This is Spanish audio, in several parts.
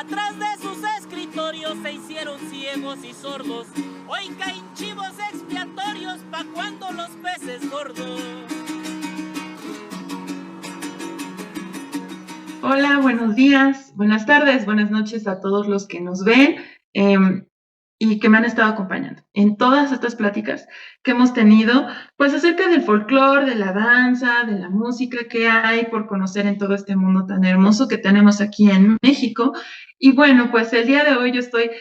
detrás de sus escritorios se hicieron ciegos y sordos. Hoy caen chivos expiatorios pa' cuando los peces gordos. Hola, buenos días, buenas tardes, buenas noches a todos los que nos ven y que me han estado acompañando en todas estas pláticas que hemos tenido, pues acerca del folclore, de la danza, de la música que hay por conocer en todo este mundo tan hermoso que tenemos aquí en México. Y bueno, pues el día de hoy yo estoy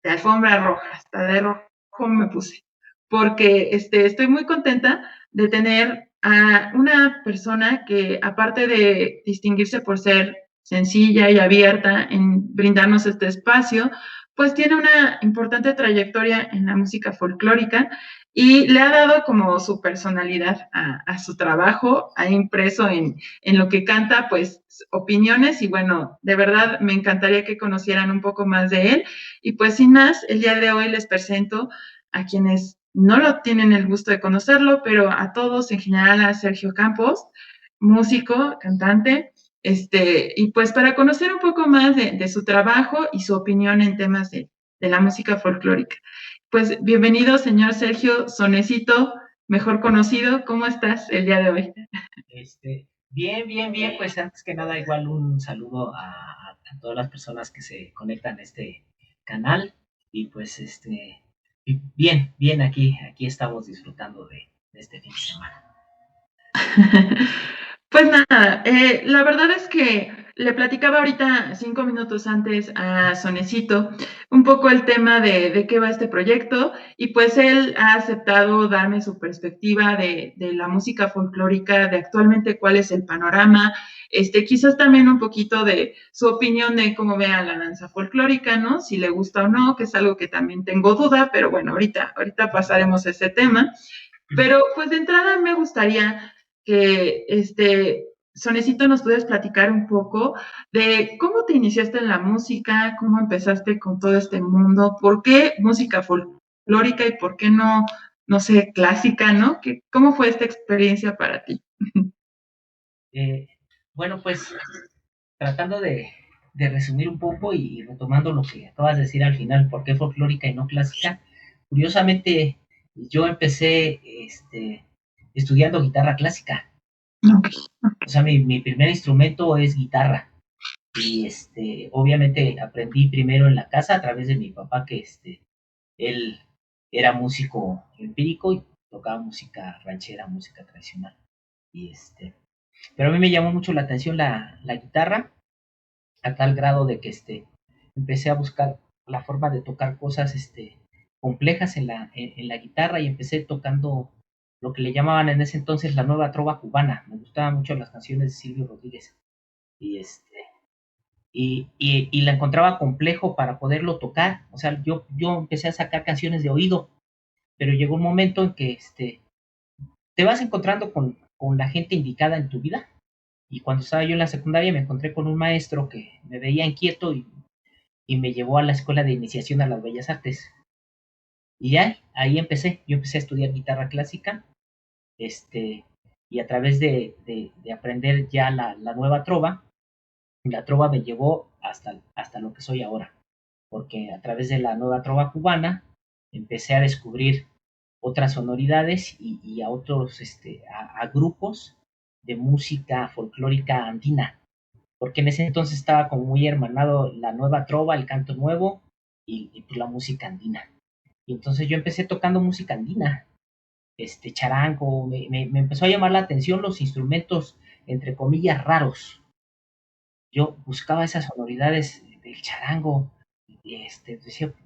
de alfombra roja, hasta de rojo me puse, porque estoy muy contenta de tener a una persona que, aparte de distinguirse por ser sencilla y abierta en brindarnos este espacio, pues tiene una importante trayectoria en la música folclórica y le ha dado como su personalidad a su trabajo, ha impreso en lo que canta, pues opiniones y bueno, de verdad me encantaría que conocieran un poco más de él. Y pues sin más, el día de hoy les presento a quienes no lo tienen el gusto de conocerlo, pero a todos, en general a Sergio Campos, músico, cantante, y pues para conocer un poco más de su trabajo y su opinión en temas de la música folclórica. Pues bienvenido, señor Sergio Sonecito, mejor conocido. ¿Cómo estás el día de hoy? Bien, pues antes que nada igual un saludo a todas las personas que se conectan a este canal y pues bien, aquí estamos disfrutando de este fin de semana. Pues nada, la verdad es que le platicaba ahorita 5 minutos antes a Sonecito un poco el tema de qué va este proyecto y pues él ha aceptado darme su perspectiva de la música folclórica, de actualmente cuál es el panorama, quizás también un poquito de su opinión de cómo ve a la danza folclórica, ¿no? Si le gusta o no, que es algo que también tengo duda, pero bueno, ahorita pasaremos a ese tema. Pero pues de entrada me gustaría que Sonecito nos puedes platicar un poco de cómo te iniciaste en la música, cómo empezaste con todo este mundo, por qué música folclórica y por qué no sé, clásica, ¿no? ¿Cómo fue esta experiencia para ti? Bueno, pues tratando de resumir un poco y retomando lo que acabas de decir al final, ¿por qué folclórica y no clásica? Curiosamente, yo empecé estudiando guitarra clásica. Okay. O sea, mi primer instrumento es guitarra. Y obviamente aprendí primero en la casa a través de mi papá, que él era músico empírico y tocaba música ranchera, música tradicional. Y pero a mí me llamó mucho la atención la guitarra, a tal grado de que empecé a buscar la forma de tocar cosas complejas en la guitarra y empecé tocando lo que le llamaban en ese entonces la nueva trova cubana. Me gustaban mucho las canciones de Silvio Rodríguez y y la encontraba complejo para poderlo tocar. O sea, yo empecé a sacar canciones de oído, pero llegó un momento en que te vas encontrando con la gente indicada en tu vida. Y cuando estaba yo en la secundaria me encontré con un maestro que me veía inquieto y me llevó a la escuela de iniciación a las bellas artes. Y ya, ahí empecé. Yo empecé a estudiar guitarra clásica, y a través de aprender ya la nueva trova, la trova me llevó hasta lo que soy ahora. Porque a través de la nueva trova cubana empecé a descubrir otras sonoridades y a otros, a grupos de música folclórica andina, porque en ese entonces estaba como muy hermanado la nueva trova, el canto nuevo y pues la música andina. Y entonces yo empecé tocando música andina, charango, me empezó a llamar la atención los instrumentos, entre comillas, raros. Yo buscaba esas sonoridades del charango y decía, pues,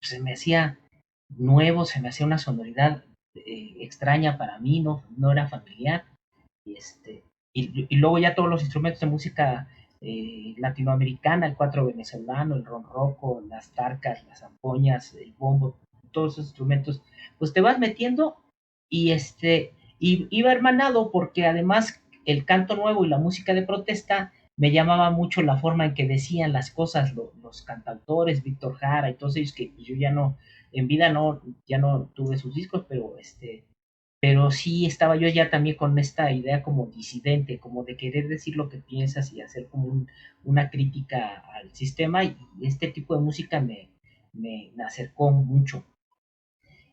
se me hacía nuevo, se me hacía una sonoridad extraña para mí, no era familiar. Y, y luego ya todos los instrumentos de música latinoamericana, el cuatro venezolano, el ronroco, las tarcas, las zampoñas, el bombo, todos esos instrumentos, pues te vas metiendo y y iba hermanado porque además el canto nuevo y la música de protesta me llamaba mucho la forma en que decían las cosas los cantautores, Víctor Jara y todos ellos que yo ya no, en vida no, ya no tuve sus discos, pero pero sí estaba yo ya también con esta idea como disidente, como de querer decir lo que piensas y hacer como una crítica al sistema, y este tipo de música me acercó mucho.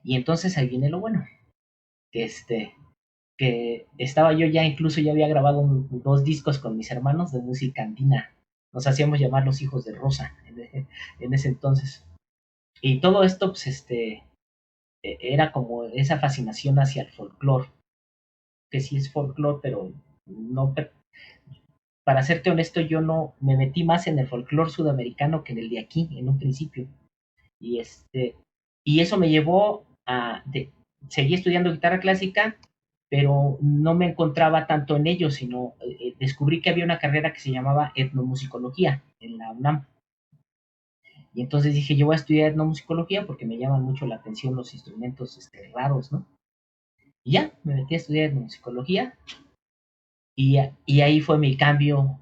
Y entonces ahí viene lo bueno, que que estaba yo ya, incluso ya había grabado 2 discos con mis hermanos de música andina. Nos hacíamos llamar los hijos de Rosa en ese entonces. Y todo esto, pues, era como esa fascinación hacia el folclore, que sí es folclore, pero no, para serte honesto, yo no me metí más en el folclore sudamericano que en el de aquí, en un principio. Y y eso me llevó seguí estudiando guitarra clásica, pero no me encontraba tanto en ello, sino descubrí que había una carrera que se llamaba etnomusicología en la UNAM. Y entonces dije, yo voy a estudiar etnomusicología porque me llaman mucho la atención los instrumentos raros, ¿no? Y ya, me metí a estudiar etnomusicología, y ahí fue mi cambio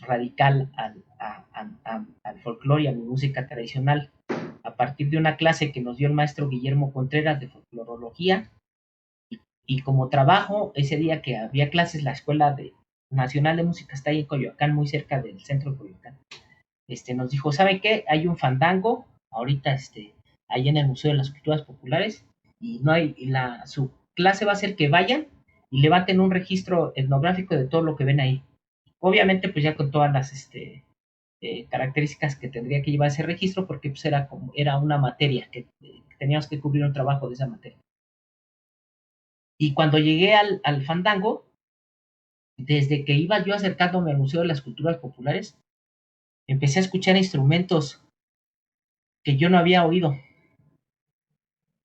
radical al folclore y a mi música tradicional, a partir de una clase que nos dio el maestro Guillermo Contreras de folclorología. Y como trabajo, ese día que había clases, la Escuela Nacional de Música está ahí en Coyoacán, muy cerca del centro de Coyoacán. Nos dijo, ¿sabe qué? Hay un fandango ahorita, ahí en el Museo de las Culturas Populares, y no hay, su clase va a ser que vayan y levanten un registro etnográfico de todo lo que ven ahí. Obviamente, pues ya con todas las características que tendría que llevar ese registro, porque pues era una materia que teníamos que cubrir un trabajo de esa materia. Y cuando llegué al fandango, desde que iba yo acercándome al Museo de las Culturas Populares, empecé a escuchar instrumentos que yo no había oído.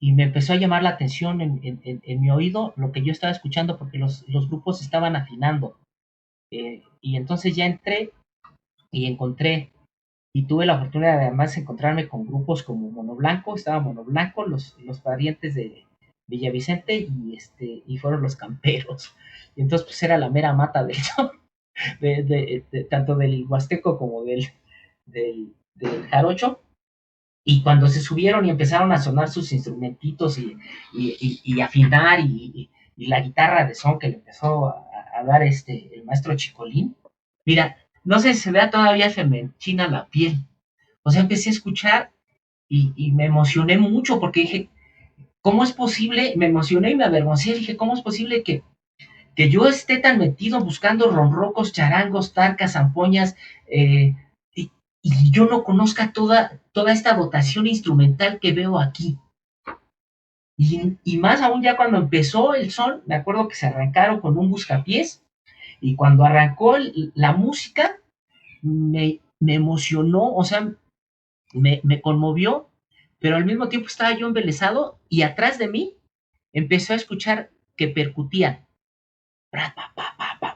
Y me empezó a llamar la atención en mi oído lo que yo estaba escuchando, porque los grupos estaban afinando. Y entonces ya entré y encontré, y tuve la oportunidad de además encontrarme con grupos como Mono Blanco. Estaba Mono Blanco, los parientes de Villavicente, y fueron los Camperos. Y entonces pues era la mera mata del son, tanto del huasteco como del jarocho. Y cuando se subieron y empezaron a sonar sus instrumentitos y afinar, y la guitarra de son que le empezó a dar el maestro Chicolín, mira, no sé si se vea todavía, se me enchina la piel. O sea, empecé a escuchar y me emocioné mucho porque dije, ¿cómo es posible? Me emocioné y me avergoncé. Dije, ¿cómo es posible que yo esté tan metido buscando ronrocos, charangos, tarcas, zampoñas, y yo no conozca toda esta dotación instrumental que veo aquí? Y más aún ya cuando empezó el son, me acuerdo que se arrancaron con un buscapiés, y cuando arrancó la música, me emocionó, o sea, me conmovió, pero al mismo tiempo estaba yo embelesado, y atrás de mí empezó a escuchar que percutían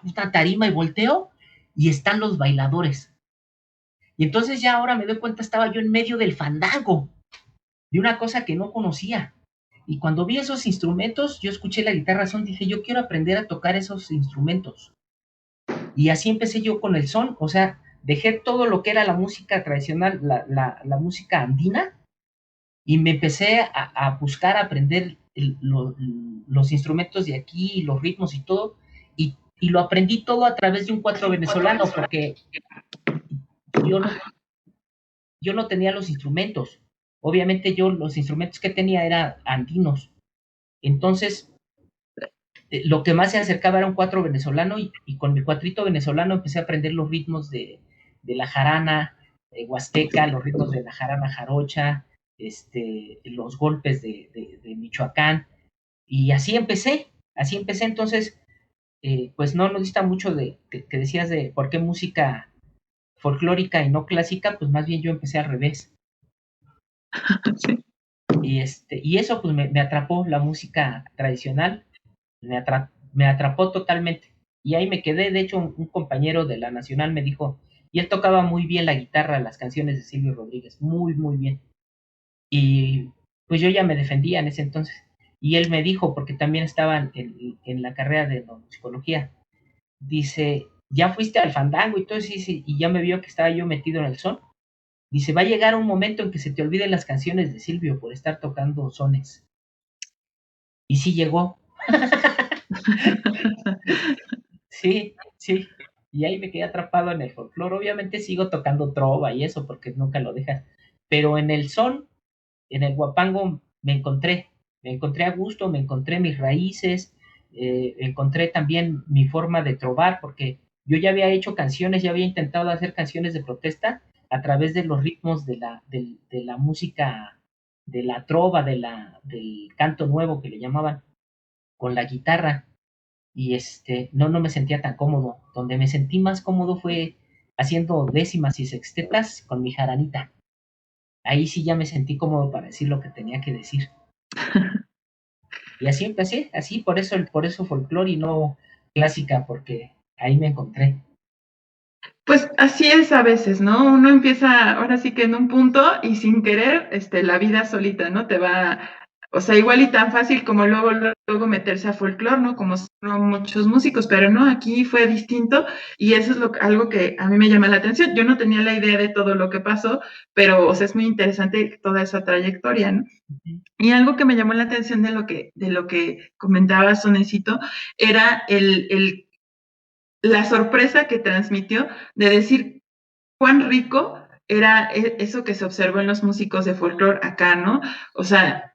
una tarima, y volteo y están los bailadores. Y entonces ya ahora me doy cuenta, estaba yo en medio del fandango, de una cosa que no conocía. Y cuando vi esos instrumentos, yo escuché la guitarra son, dije, yo quiero aprender a tocar esos instrumentos. Y así empecé yo con el son, o sea, dejé todo lo que era la música tradicional, la música andina, y me empecé a buscar, a aprender los instrumentos de aquí, los ritmos y todo, y lo aprendí todo a través de un cuatro venezolano, porque yo no tenía los instrumentos. Obviamente los instrumentos que tenía eran andinos. Entonces, lo que más se acercaba era un cuatro venezolano, y con mi cuatrito venezolano empecé a aprender los ritmos de la jarana huasteca, los ritmos de la jarana jarocha, los golpes de Michoacán, y así empecé. Entonces, pues no dista mucho de que decías de por qué música folclórica y no clásica, pues más bien yo empecé al revés. Sí. Y eso pues me atrapó la música tradicional, me atrapó totalmente. Y ahí me quedé. De hecho, un compañero de la Nacional me dijo, y él tocaba muy bien la guitarra, las canciones de Silvio Rodríguez, muy, muy bien. Y pues yo ya me defendía en ese entonces. Y él me dijo, porque también estaba en la carrera de psicología, dice, ¿ya fuiste al fandango y todo eso? Y ya me vio que estaba yo metido en el son. Dice, va a llegar un momento en que se te olviden las canciones de Silvio por estar tocando sones. Y sí llegó. Sí, sí. Y ahí me quedé atrapado en el folclore. Obviamente sigo tocando trova y eso porque nunca lo dejas. Pero en el son, en el guapango, me encontré a gusto, me encontré mis raíces, encontré también mi forma de trovar, porque yo ya había hecho canciones, ya había intentado hacer canciones de protesta a través de los ritmos de la música, de la trova, del canto nuevo que le llamaban, con la guitarra. Y no me sentía tan cómodo. Donde me sentí más cómodo fue haciendo décimas y sextetas con mi jaranita. Ahí sí ya me sentí cómodo para decir lo que tenía que decir. Y así empecé, así, por eso folclore y no clásica, porque ahí me encontré. Pues así es a veces, ¿no? Uno empieza ahora sí que en un punto y sin querer, la vida solita, ¿no? Te va, o sea, igual y tan fácil como luego meterse a folclore, ¿no? Como son muchos músicos, pero no, aquí fue distinto y eso es algo que a mí me llama la atención. Yo no tenía la idea de todo lo que pasó, pero, o sea, es muy interesante toda esa trayectoria, ¿no? Y algo que me llamó la atención de lo que comentaba Sonecito era la sorpresa que transmitió de decir cuán rico era eso que se observó en los músicos de folclore acá, ¿no? O sea,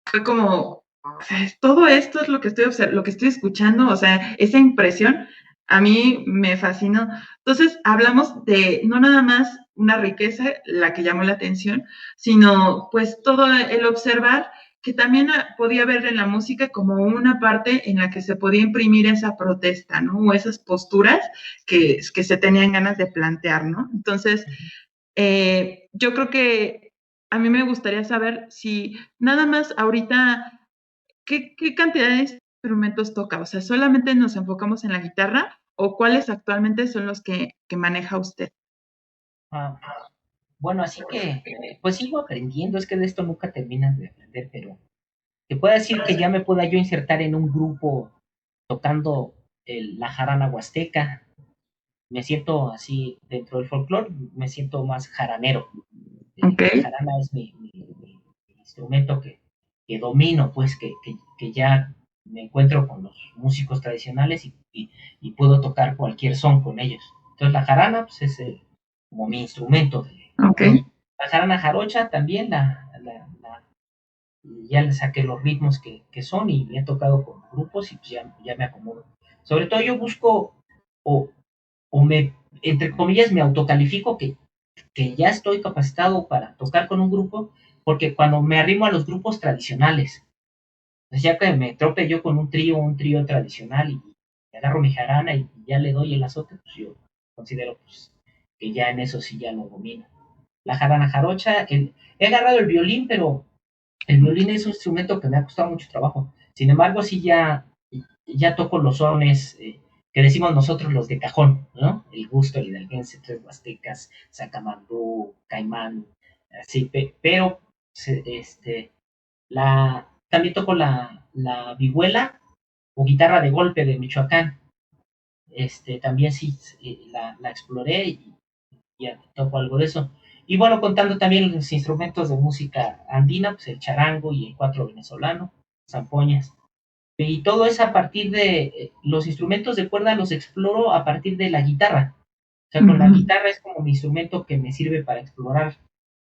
fue como, o sea, todo esto es lo que lo que estoy escuchando, o sea, esa impresión a mí me fascinó. Entonces, hablamos de no nada más una riqueza, la que llamó la atención, sino pues todo el observar que también podía ver en la música como una parte en la que se podía imprimir esa protesta, ¿no? O esas posturas que se tenían ganas de plantear, ¿no? Entonces, yo creo que a mí me gustaría saber si nada más ahorita, ¿qué cantidad de instrumentos toca? O sea, ¿solamente nos enfocamos en la guitarra o cuáles actualmente son los que maneja usted? Ah, bueno, así que, pues sigo aprendiendo, es que de esto nunca terminas de aprender, pero te puedo decir que ya me pueda yo insertar en un grupo tocando la jarana huasteca. Me siento así, dentro del folclore, me siento más jaranero. Ok. La jarana es mi instrumento que domino, pues que ya me encuentro con los músicos tradicionales y puedo tocar cualquier son con ellos. Entonces la jarana pues, es como mi instrumento de Ok. folclore. La jarana jarocha también ya le saqué los ritmos que son y me he tocado con grupos y pues ya me acomodo. Sobre todo yo busco o, o me, entre comillas, me autocalifico que ya estoy capacitado para tocar con un grupo, porque cuando me arrimo a los grupos tradicionales, pues ya que me trope yo con un trío tradicional y agarro mi jarana y ya le doy el azote, pues yo considero pues, que ya en eso sí ya lo domino. La jarana jarocha, he agarrado el violín, pero el violín es un instrumento que me ha costado mucho trabajo. Sin embargo, sí ya toco los sones que decimos nosotros los de cajón, ¿no? El gusto, el hidalguense, tres huastecas, sacamandú, caimán, así, pero también toco la vihuela o guitarra de golpe de Michoacán. También sí la exploré y ya toco algo de eso. Y bueno, contando también los instrumentos de música andina, pues el charango y el cuatro venezolano, zampoñas. Y todo es a partir de los instrumentos de cuerda los exploro a partir de la guitarra. O sea, con la guitarra es como mi instrumento que me sirve para explorar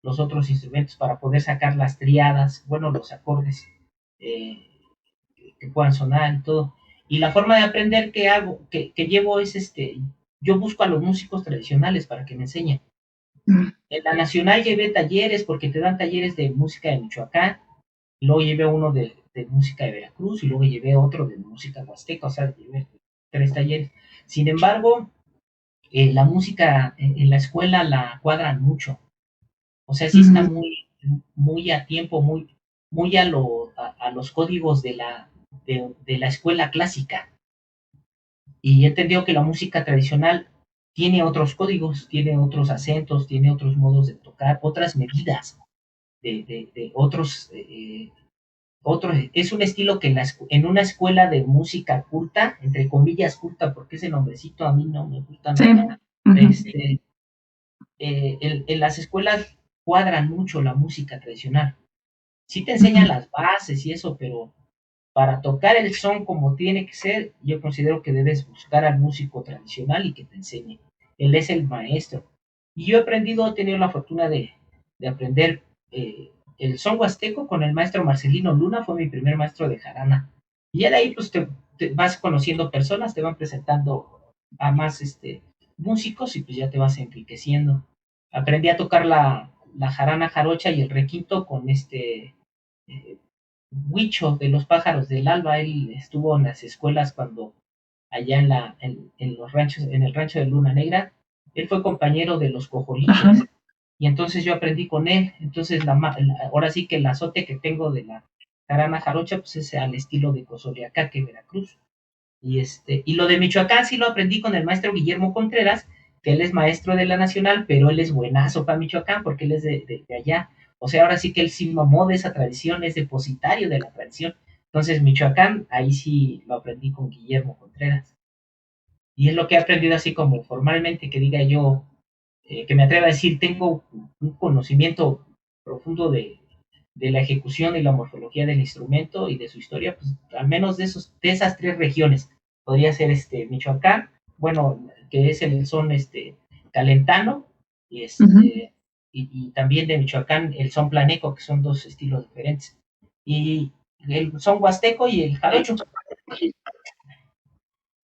los otros instrumentos, para poder sacar las triadas, bueno, los acordes eh, que puedan sonar y todo. Y la forma de aprender que hago, que llevo es yo busco a los músicos tradicionales para que me enseñen. En la nacional llevé talleres porque te dan talleres de música de Michoacán, y luego llevé uno de música de Veracruz y luego llevé otro de música huasteca, o sea, llevé 3 talleres. Sin embargo, la música en la escuela la cuadran mucho, o sea, sí está muy a tiempo, muy a los códigos de la escuela clásica. Y he entendido que la música tradicional tiene otros códigos, tiene otros acentos, tiene otros modos de tocar, otras medidas de otros. Es un estilo que en una escuela de música culta, entre comillas culta, porque ese nombrecito a mí no me gusta nada, en las escuelas cuadran mucho la música tradicional. Sí te enseñan las bases y eso, pero para tocar el son como tiene que ser, yo considero que debes buscar al músico tradicional y que te enseñe. Él es el maestro. Y yo he aprendido, he tenido la fortuna de aprender el son huasteco con el maestro Marcelino Luna, fue mi primer maestro de jarana. Y ya de ahí pues te vas conociendo personas, te van presentando a más músicos y pues ya te vas enriqueciendo. Aprendí a tocar la jarana jarocha y el requinto con eh, Huicho de los pájaros del alba. Él estuvo en las escuelas cuando allá en los ranchos, en el rancho de Luna Negra. Él fue compañero de los Ajá. cojolites y entonces yo aprendí con él. Entonces ahora sí que el azote que tengo de la jarana jarocha pues es al estilo de Cozoliacaque, Veracruz. Y lo de Michoacán sí lo aprendí con el maestro Guillermo Contreras, que él es maestro de la Nacional, pero él es buenazo para Michoacán porque él es de allá. O sea, ahora sí que él sí mamó de esa tradición, es depositario de la tradición. Entonces, Michoacán, ahí sí lo aprendí con Guillermo Contreras. Y es lo que he aprendido así como formalmente, que diga yo, que me atreva a decir, tengo un conocimiento profundo de la ejecución y la morfología del instrumento y de su historia, pues al menos de esas tres regiones. Podría ser Michoacán, bueno, que es el son calentano, y, Ujú. y también de Michoacán el son planeco, que son dos estilos diferentes. Y el son huasteco y el jarocho.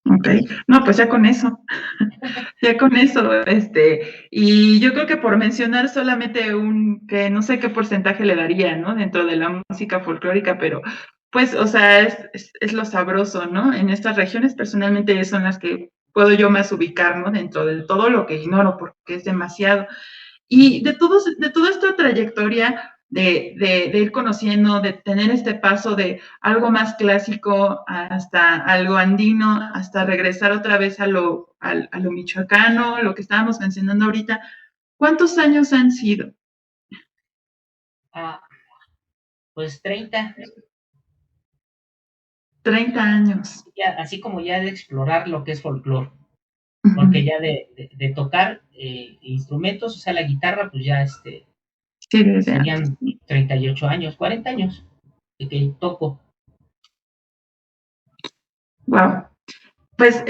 Ok, no, pues ya con eso. Ya con eso, y yo creo que por mencionar solamente que no sé qué porcentaje le daría, ¿no? Dentro de la música folclórica, pero pues, o sea, es lo sabroso, ¿no? En estas regiones personalmente son las que puedo yo más ubicar, ¿no? Dentro de todo lo que ignoro, porque es demasiado. Y de toda esta trayectoria de ir conociendo, de tener este paso de algo más clásico hasta algo andino, hasta regresar otra vez a lo michoacano, lo que estábamos mencionando ahorita, ¿cuántos años han sido? Ah, pues 30, 30 años. ya, así como ya de explorar lo que es folclore, porque Ujú. ya de tocar instrumentos, o sea, la guitarra, pues ya Sí, desde antes. serían 38 años, 40 años de que toco. Wow. Pues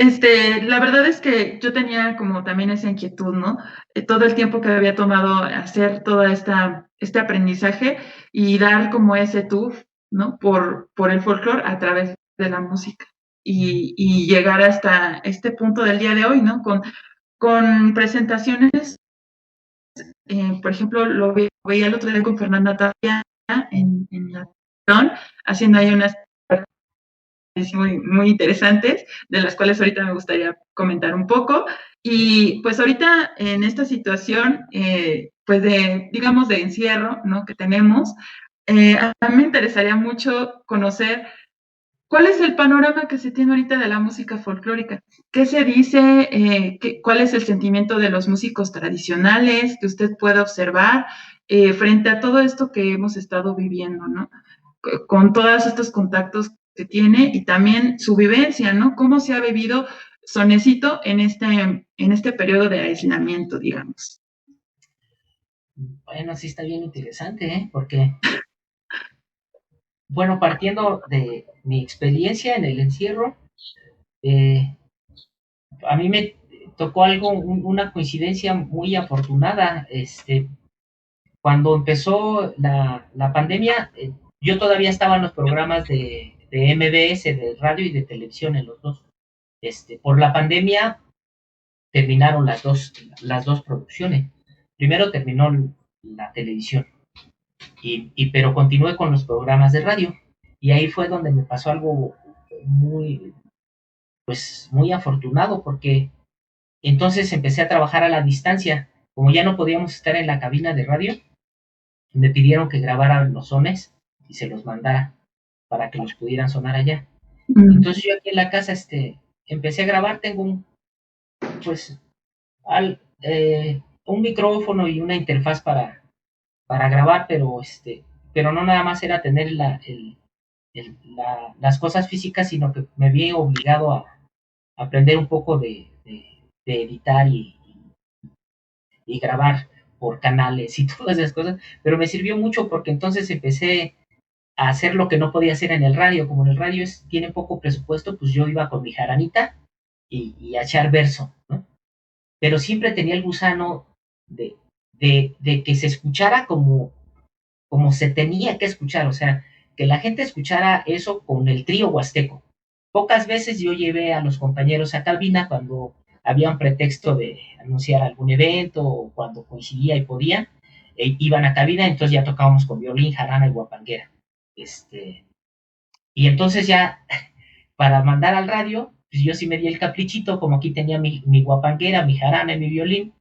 la verdad es que yo tenía como también esa inquietud, ¿no? Todo el tiempo que había tomado hacer toda este aprendizaje y dar como ese tour, ¿no? Por el folclore a través de la música y llegar hasta este punto del día de hoy, ¿no? Con presentaciones, por ejemplo, veía el otro día con Fernanda Tapia en la haciendo ahí unas muy, muy interesantes, de las cuales ahorita me gustaría comentar un poco. Y pues ahorita en esta situación, pues digamos, de encierro, ¿no? Que tenemos, a mí me interesaría mucho conocer cuál es el panorama que se tiene ahorita de la música folclórica. ¿Qué se dice? ¿Cuál es el sentimiento de los músicos tradicionales que usted puede observar frente a todo esto que hemos estado viviendo, ¿no? Con todos estos contactos que tiene y también su vivencia, ¿no? ¿Cómo se ha vivido Sonecito en este periodo de aislamiento, digamos? Bueno, sí está bien interesante, ¿eh? Porque, bueno, partiendo de mi experiencia en el encierro, eh, a mí me tocó una coincidencia muy afortunada. Cuando empezó la pandemia, yo todavía estaba en los programas de MBS, de radio y de televisión, en los dos. Por la pandemia terminaron las dos producciones. Primero terminó la televisión, pero continué con los programas de radio. Y ahí fue donde me pasó algo muy, pues, muy afortunado, porque entonces empecé a trabajar a la distancia. Como ya no podíamos estar en la cabina de radio, me pidieron que grabara los sones y se los mandara para que los pudieran sonar allá. Mm. Entonces yo aquí en la casa empecé a grabar, tengo pues, un micrófono y una interfaz para grabar, pero no nada más era tener las cosas físicas, sino que me vi obligado a aprender un poco de editar y grabar por canales y todas esas cosas, pero me sirvió mucho porque entonces empecé a hacer lo que no podía hacer en el radio. Como en el radio tiene poco presupuesto, pues yo iba con mi jaranita y a echar verso, ¿no? Pero siempre tenía el gusano de que se escuchara como se tenía que escuchar, o sea, que la gente escuchara eso con el trío huasteco. Pocas veces yo llevé a los compañeros a cabina cuando había un pretexto de anunciar algún evento o cuando coincidía y podían, iban a cabina, entonces ya tocábamos con violín, jarana y guapanguera. Y entonces ya para mandar al radio, pues yo sí me di el caprichito, como aquí tenía mi guapanguera, mi jarana y mi violín,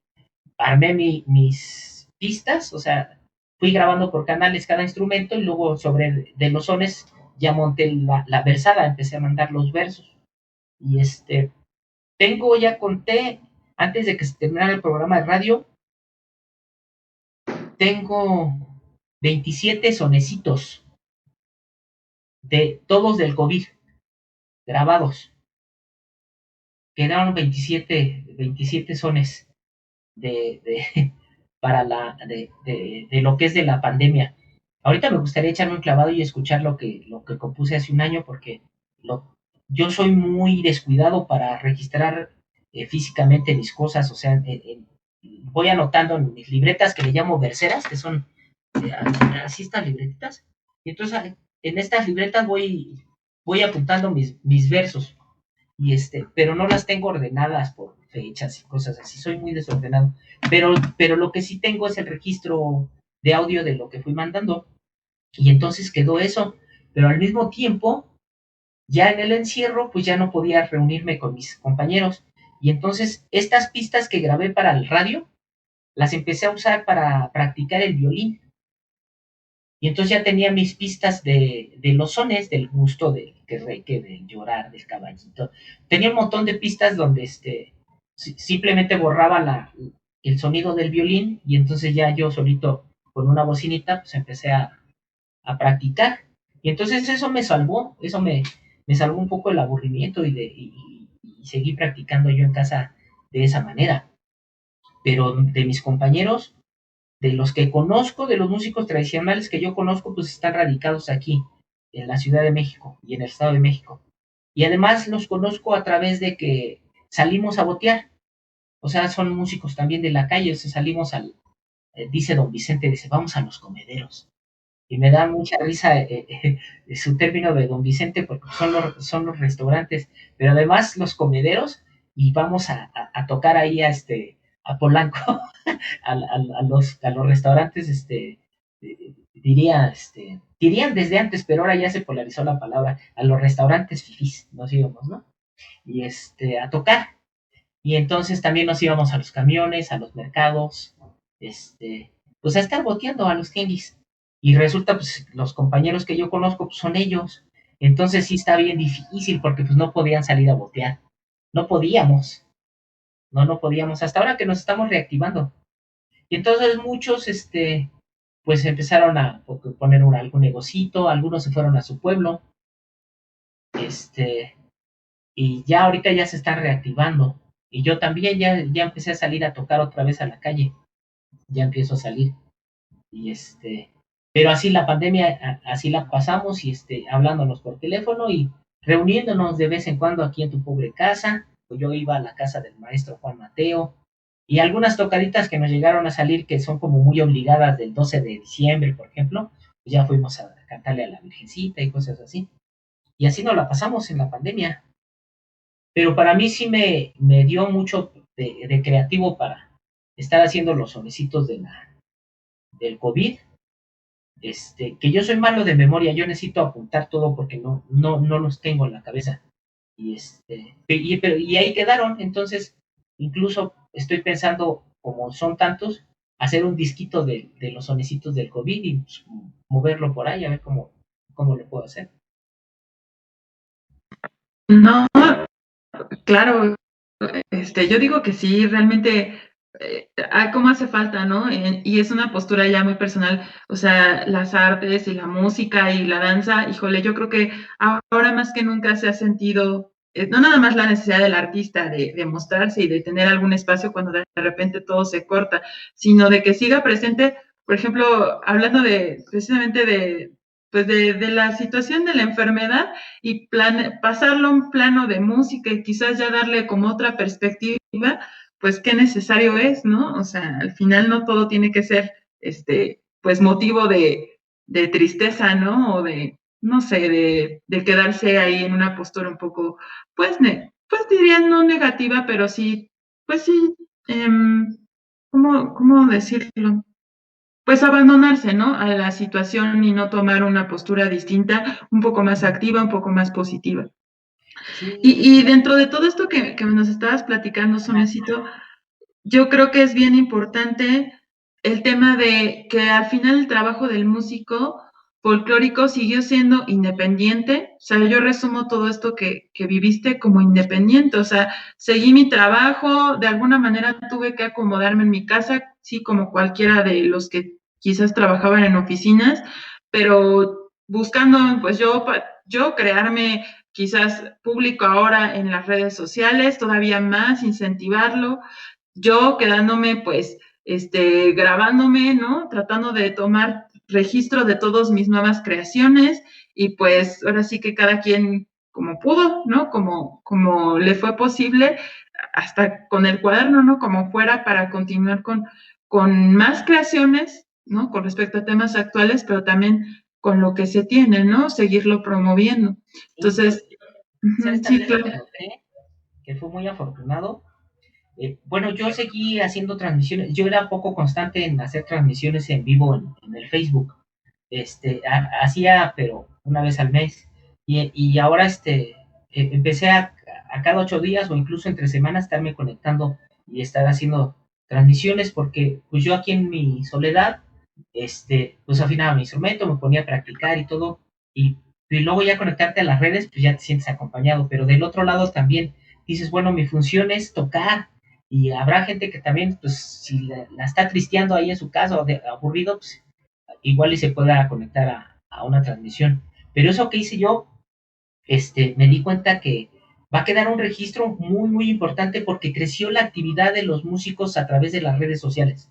armé mis pistas, o sea, fui grabando por canales cada instrumento y luego sobre de los sones ya monté la versada, empecé a mandar los versos. Y ya conté, antes de que se terminara el programa de radio, tengo 27 sonecitos, todos del COVID, grabados. Quedaron 27 sones para de lo que es de la pandemia. Ahorita me gustaría echarme un clavado y escuchar lo que compuse hace un año, porque yo soy muy descuidado para registrar físicamente mis cosas, o sea, voy anotando en mis libretas que le llamo verseras, que son así estas libretitas, y entonces en estas libretas voy apuntando mis versos, pero no las tengo ordenadas por fechas y cosas así, soy muy desordenado, pero lo que sí tengo es el registro de audio de lo que fui mandando, y entonces quedó eso, pero al mismo tiempo, ya en el encierro, pues ya no podía reunirme con mis compañeros, y entonces estas pistas que grabé para el radio, las empecé a usar para practicar el violín, y entonces ya tenía mis pistas de los sones, del gusto, del querreque, del llorar, del caballito. Tenía un montón de pistas donde simplemente borraba el sonido del violín y entonces ya yo solito con una bocinita pues empecé a practicar. Y entonces eso me salvó un poco el aburrimiento y seguí practicando yo en casa de esa manera. Pero de mis compañeros, de los que conozco, de los músicos tradicionales que yo conozco, pues están radicados aquí, en la Ciudad de México y en el Estado de México. Y además los conozco a través de que salimos a botear. O sea, son músicos también de la calle, o sea, salimos dice don Vicente, dice, vamos a los comederos. Y me da mucha risa su término de don Vicente, porque son los restaurantes, pero además los comederos, y vamos a tocar ahí a Polanco, a los restaurantes, dirían desde antes, pero ahora ya se polarizó la palabra, a los restaurantes fifís, nos íbamos, ¿no? Y a tocar. Y entonces también nos íbamos a los camiones, a los mercados, pues a estar boteando a los tianguis. Y resulta, pues, los compañeros que yo conozco, pues, son ellos. Entonces sí está bien difícil, porque pues no podían salir a botear. No podíamos. No podíamos, hasta ahora que nos estamos reactivando. Y entonces muchos, pues empezaron a poner algún negocito, algunos se fueron a su pueblo, y ya ahorita ya se están reactivando. Y yo también ya empecé a salir a tocar otra vez a la calle, ya empiezo a salir. Y pero así la pandemia, así la pasamos, y hablándonos por teléfono y reuniéndonos de vez en cuando aquí en tu pobre casa. Pues yo iba a la casa del maestro Juan Mateo, y algunas tocaditas que nos llegaron a salir que son como muy obligadas del 12 de diciembre, por ejemplo, pues ya fuimos a cantarle a la Virgencita y cosas así. Y así nos la pasamos en la pandemia. Pero para mí sí me dio mucho de creativo para estar haciendo los sonecitos del COVID. Que yo soy malo de memoria, yo necesito apuntar todo porque no los tengo en la cabeza. Y y ahí quedaron. Entonces, incluso estoy pensando, como son tantos, hacer un disquito de los sonecitos del COVID y pues, moverlo por ahí, a ver cómo lo puedo hacer. No, claro, yo digo que sí, realmente, cómo hace falta, ¿no? Y es una postura ya muy personal, o sea, las artes y la música y la danza, híjole, yo creo que ahora más que nunca se ha sentido, no nada más la necesidad del artista de mostrarse y de tener algún espacio cuando de repente todo se corta, sino de que siga presente, por ejemplo, hablando precisamente de pues de la situación de la enfermedad y pasarlo a un plano de música y quizás ya darle como otra perspectiva, pues qué necesario es, ¿no? O sea, al final no todo tiene que ser, pues motivo de tristeza, ¿no? O de, no sé, de quedarse ahí en una postura un poco, pues, pues diría no negativa, pero sí, pues sí, ¿cómo decirlo? Pues abandonarse, ¿no? A la situación y no tomar una postura distinta, un poco más activa, un poco más positiva. Sí, Y dentro de todo esto que nos estabas platicando, Sonecito, yo creo que es bien importante el tema de que al final el trabajo del músico folclórico siguió siendo independiente. O sea, yo resumo todo esto que viviste como independiente. O sea, seguí mi trabajo, de alguna manera tuve que acomodarme en mi casa, sí, como cualquiera de los que quizás trabajaban en oficinas, pero buscando, pues yo crearme quizás público ahora en las redes sociales, todavía más, incentivarlo, yo quedándome pues grabándome, ¿no? Tratando de tomar registro de todas mis nuevas creaciones y pues ahora sí que cada quien como pudo, ¿no? Como le fue posible, hasta con el cuaderno, ¿no? Como fuera para continuar con más creaciones, ¿no? Con respecto a temas actuales, pero también con lo que se tiene, ¿no? Seguirlo promoviendo. sí. Entonces, ¿Sabes sí, también lo claro. que noté? Que fue muy afortunado. Bueno, yo seguí haciendo transmisiones. Yo era poco constante en hacer transmisiones en vivo en el Facebook. Hacía, pero una vez al mes. Y ahora empecé a cada 8 días o incluso entre semanas estarme conectando y estar haciendo transmisiones porque pues yo aquí en mi soledad, pues afinaba mi instrumento, me ponía a practicar y todo. Y luego ya conectarte a las redes, pues ya te sientes acompañado. Pero del otro lado también dices, bueno, mi función es tocar y habrá gente que también, pues, si la está tristeando ahí en su casa o aburrido, pues, igual y se pueda conectar a una transmisión. Pero eso que hice yo, me di cuenta que va a quedar un registro muy, muy importante porque creció la actividad de los músicos a través de las redes sociales.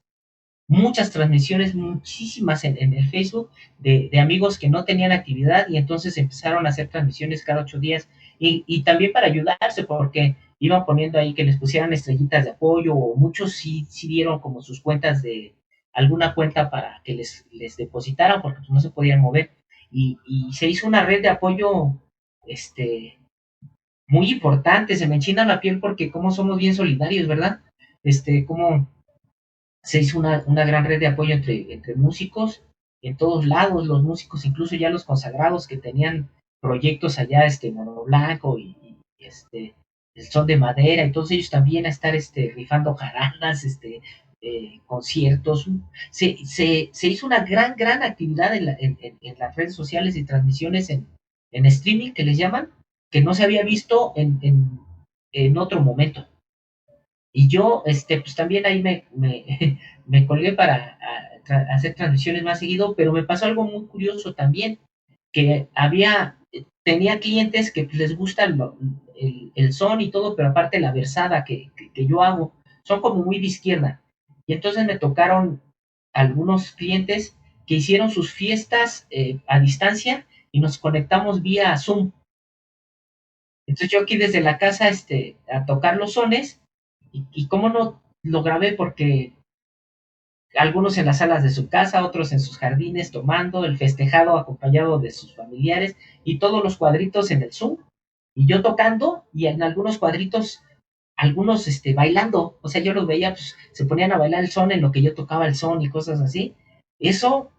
Muchas transmisiones, muchísimas en el Facebook de amigos que no tenían actividad y entonces empezaron a hacer transmisiones cada 8 días y también para ayudarse porque iban poniendo ahí que les pusieran estrellitas de apoyo o muchos sí dieron como sus cuentas de alguna cuenta para que les depositaran porque pues, no se podían mover y se hizo una red de apoyo muy importante, se me enchina la piel porque como somos bien solidarios, ¿verdad? Como se hizo una gran red de apoyo entre músicos en todos lados, los músicos, incluso ya los consagrados que tenían proyectos allá, Mono Blanco y el Son de Madera, y todos ellos también a estar rifando jaradas, conciertos. Se hizo una gran actividad en las redes sociales y transmisiones en streaming, que les llaman, que no se había visto en otro momento. Y yo, pues también ahí me colgué para hacer transmisiones más seguido, pero me pasó algo muy curioso también, que tenía clientes que pues, les gusta el son y todo, pero aparte la versada que yo hago, son como muy de izquierda. Y entonces me tocaron algunos clientes que hicieron sus fiestas a distancia y nos conectamos vía Zoom. Entonces yo aquí desde la casa a tocar los sones y cómo no lo grabé porque algunos en las salas de su casa, otros en sus jardines tomando, el festejado acompañado de sus familiares y todos los cuadritos en el Zoom y yo tocando y en algunos cuadritos algunos bailando, o sea, yo los veía, pues se ponían a bailar el son en lo que yo tocaba el son y cosas así. Eso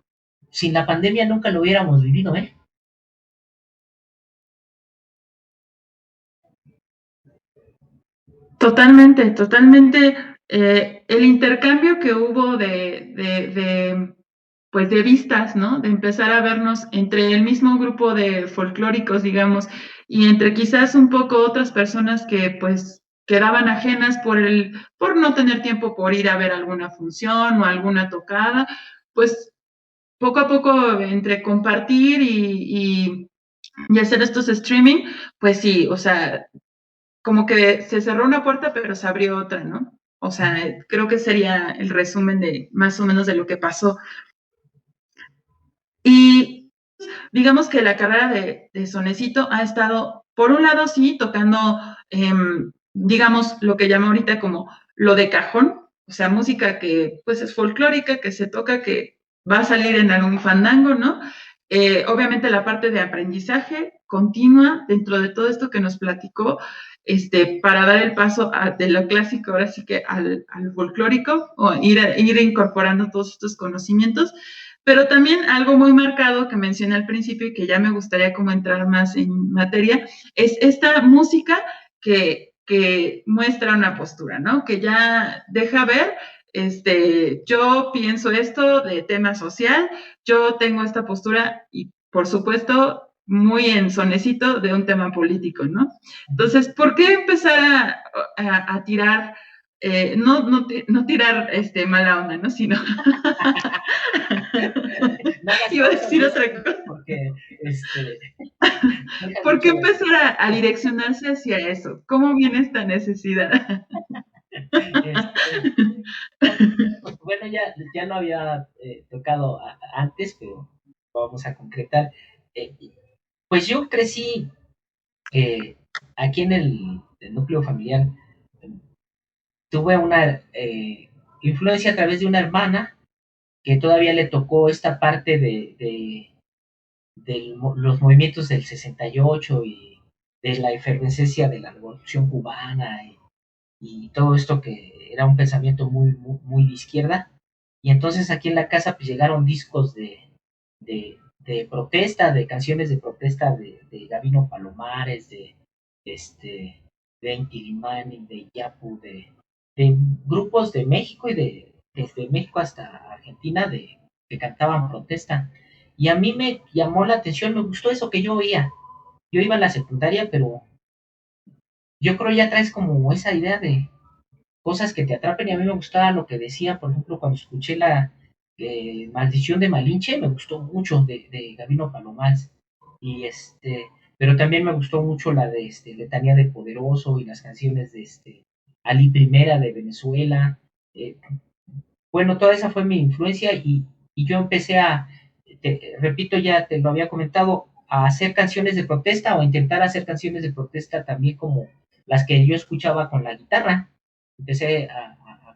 sin la pandemia nunca lo hubiéramos vivido, ¿eh? Totalmente, totalmente. El intercambio que hubo pues de vistas, ¿no? De empezar a vernos entre el mismo grupo de folclóricos, digamos, y entre quizás un poco otras personas que pues quedaban ajenas por no tener tiempo por ir a ver alguna función o alguna tocada, pues poco a poco entre compartir y hacer estos streaming, pues sí, o sea, como que se cerró una puerta, pero se abrió otra, ¿no? O sea, creo que sería el resumen de más o menos de lo que pasó. Y digamos que la carrera de Sonecito ha estado, por un lado, sí, tocando, digamos, lo que llamo ahorita como lo de cajón, o sea, música que pues es folclórica, que se toca, que va a salir en algún fandango, ¿no? Obviamente la parte de aprendizaje continua dentro de todo esto que nos platicó, para dar el paso de lo clásico ahora sí que al folclórico, o ir incorporando todos estos conocimientos, pero también algo muy marcado que mencioné al principio y que ya me gustaría como entrar más en materia, es esta música que muestra una postura, ¿no? Que ya deja ver, yo pienso esto de tema social, yo tengo esta postura y, por supuesto, muy en sonecito de un tema político, ¿no? Entonces, ¿por qué empezar a tirar, no tirar mala onda, ¿no? Sino iba a decir otra cosa. Porque, ¿Por qué empezar a direccionarse hacia eso? ¿Cómo viene esta necesidad? Bueno, ya lo había tocado antes, pero vamos a concretar. Pues yo crecí aquí en el núcleo familiar. Tuve una influencia a través de una hermana que todavía le tocó esta parte de los movimientos del 68 y de la efervescencia de la Revolución Cubana y todo esto que era un pensamiento muy de izquierda. Y entonces aquí en la casa pues llegaron discos de protesta, de canciones de protesta de Gabino Palomares, de Inti Limani, de Yapu, de grupos de México y desde México hasta Argentina que cantaban protesta. Y a mí me llamó la atención, me gustó eso que yo oía. Yo iba a la secundaria, pero yo creo ya traes como esa idea de cosas que te atrapen y a mí me gustaba lo que decía, por ejemplo, cuando escuché la Maldición de Malinche, me gustó mucho de Gabino Palomares. Y pero también me gustó mucho la de Letanía de Poderoso y las canciones de Ali Primera de Venezuela. Bueno, toda esa fue mi influencia y yo empecé repito, ya te lo había comentado, a hacer canciones de protesta o a intentar hacer canciones de protesta también como las que yo escuchaba con la guitarra. Empecé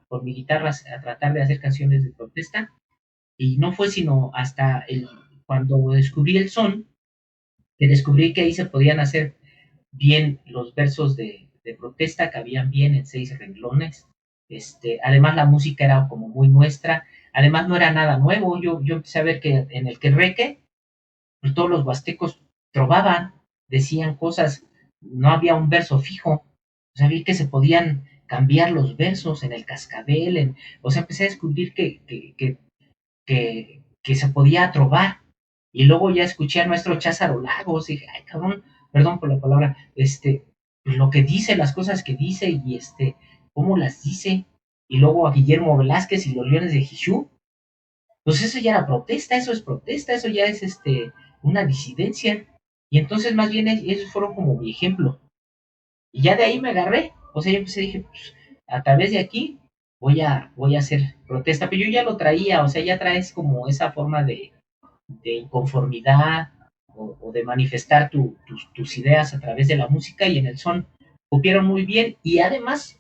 con mi guitarra a tratar de hacer canciones de protesta y no fue sino hasta cuando descubrí el son, que descubrí que ahí se podían hacer bien los versos de protesta, cabían bien en 6 renglones. Además la música era como muy nuestra, además no era nada nuevo. Yo empecé a ver que en el querreque pues todos los huastecos trovaban, decían cosas, no había un verso fijo, o sea, vi que se podían cambiar los versos en el cascabel, o sea, empecé a descubrir que se podía trovar, y luego ya escuché a nuestro Cházaro Lagos, y dije, ay, cabrón, perdón por la palabra, lo que dice, las cosas que dice, y cómo las dice, y luego a Guillermo Velázquez y los Leones de Jishú, pues eso ya era protesta, eso es protesta, eso ya es una disidencia. Y entonces más bien esos fueron como mi ejemplo. Y ya de ahí me agarré. O sea, yo empecé, dije, pues, a través de aquí voy a hacer protesta. Pero yo ya lo traía, o sea, ya traes como esa forma de inconformidad o de manifestar tus ideas a través de la música y en el son cupieron muy bien. Y además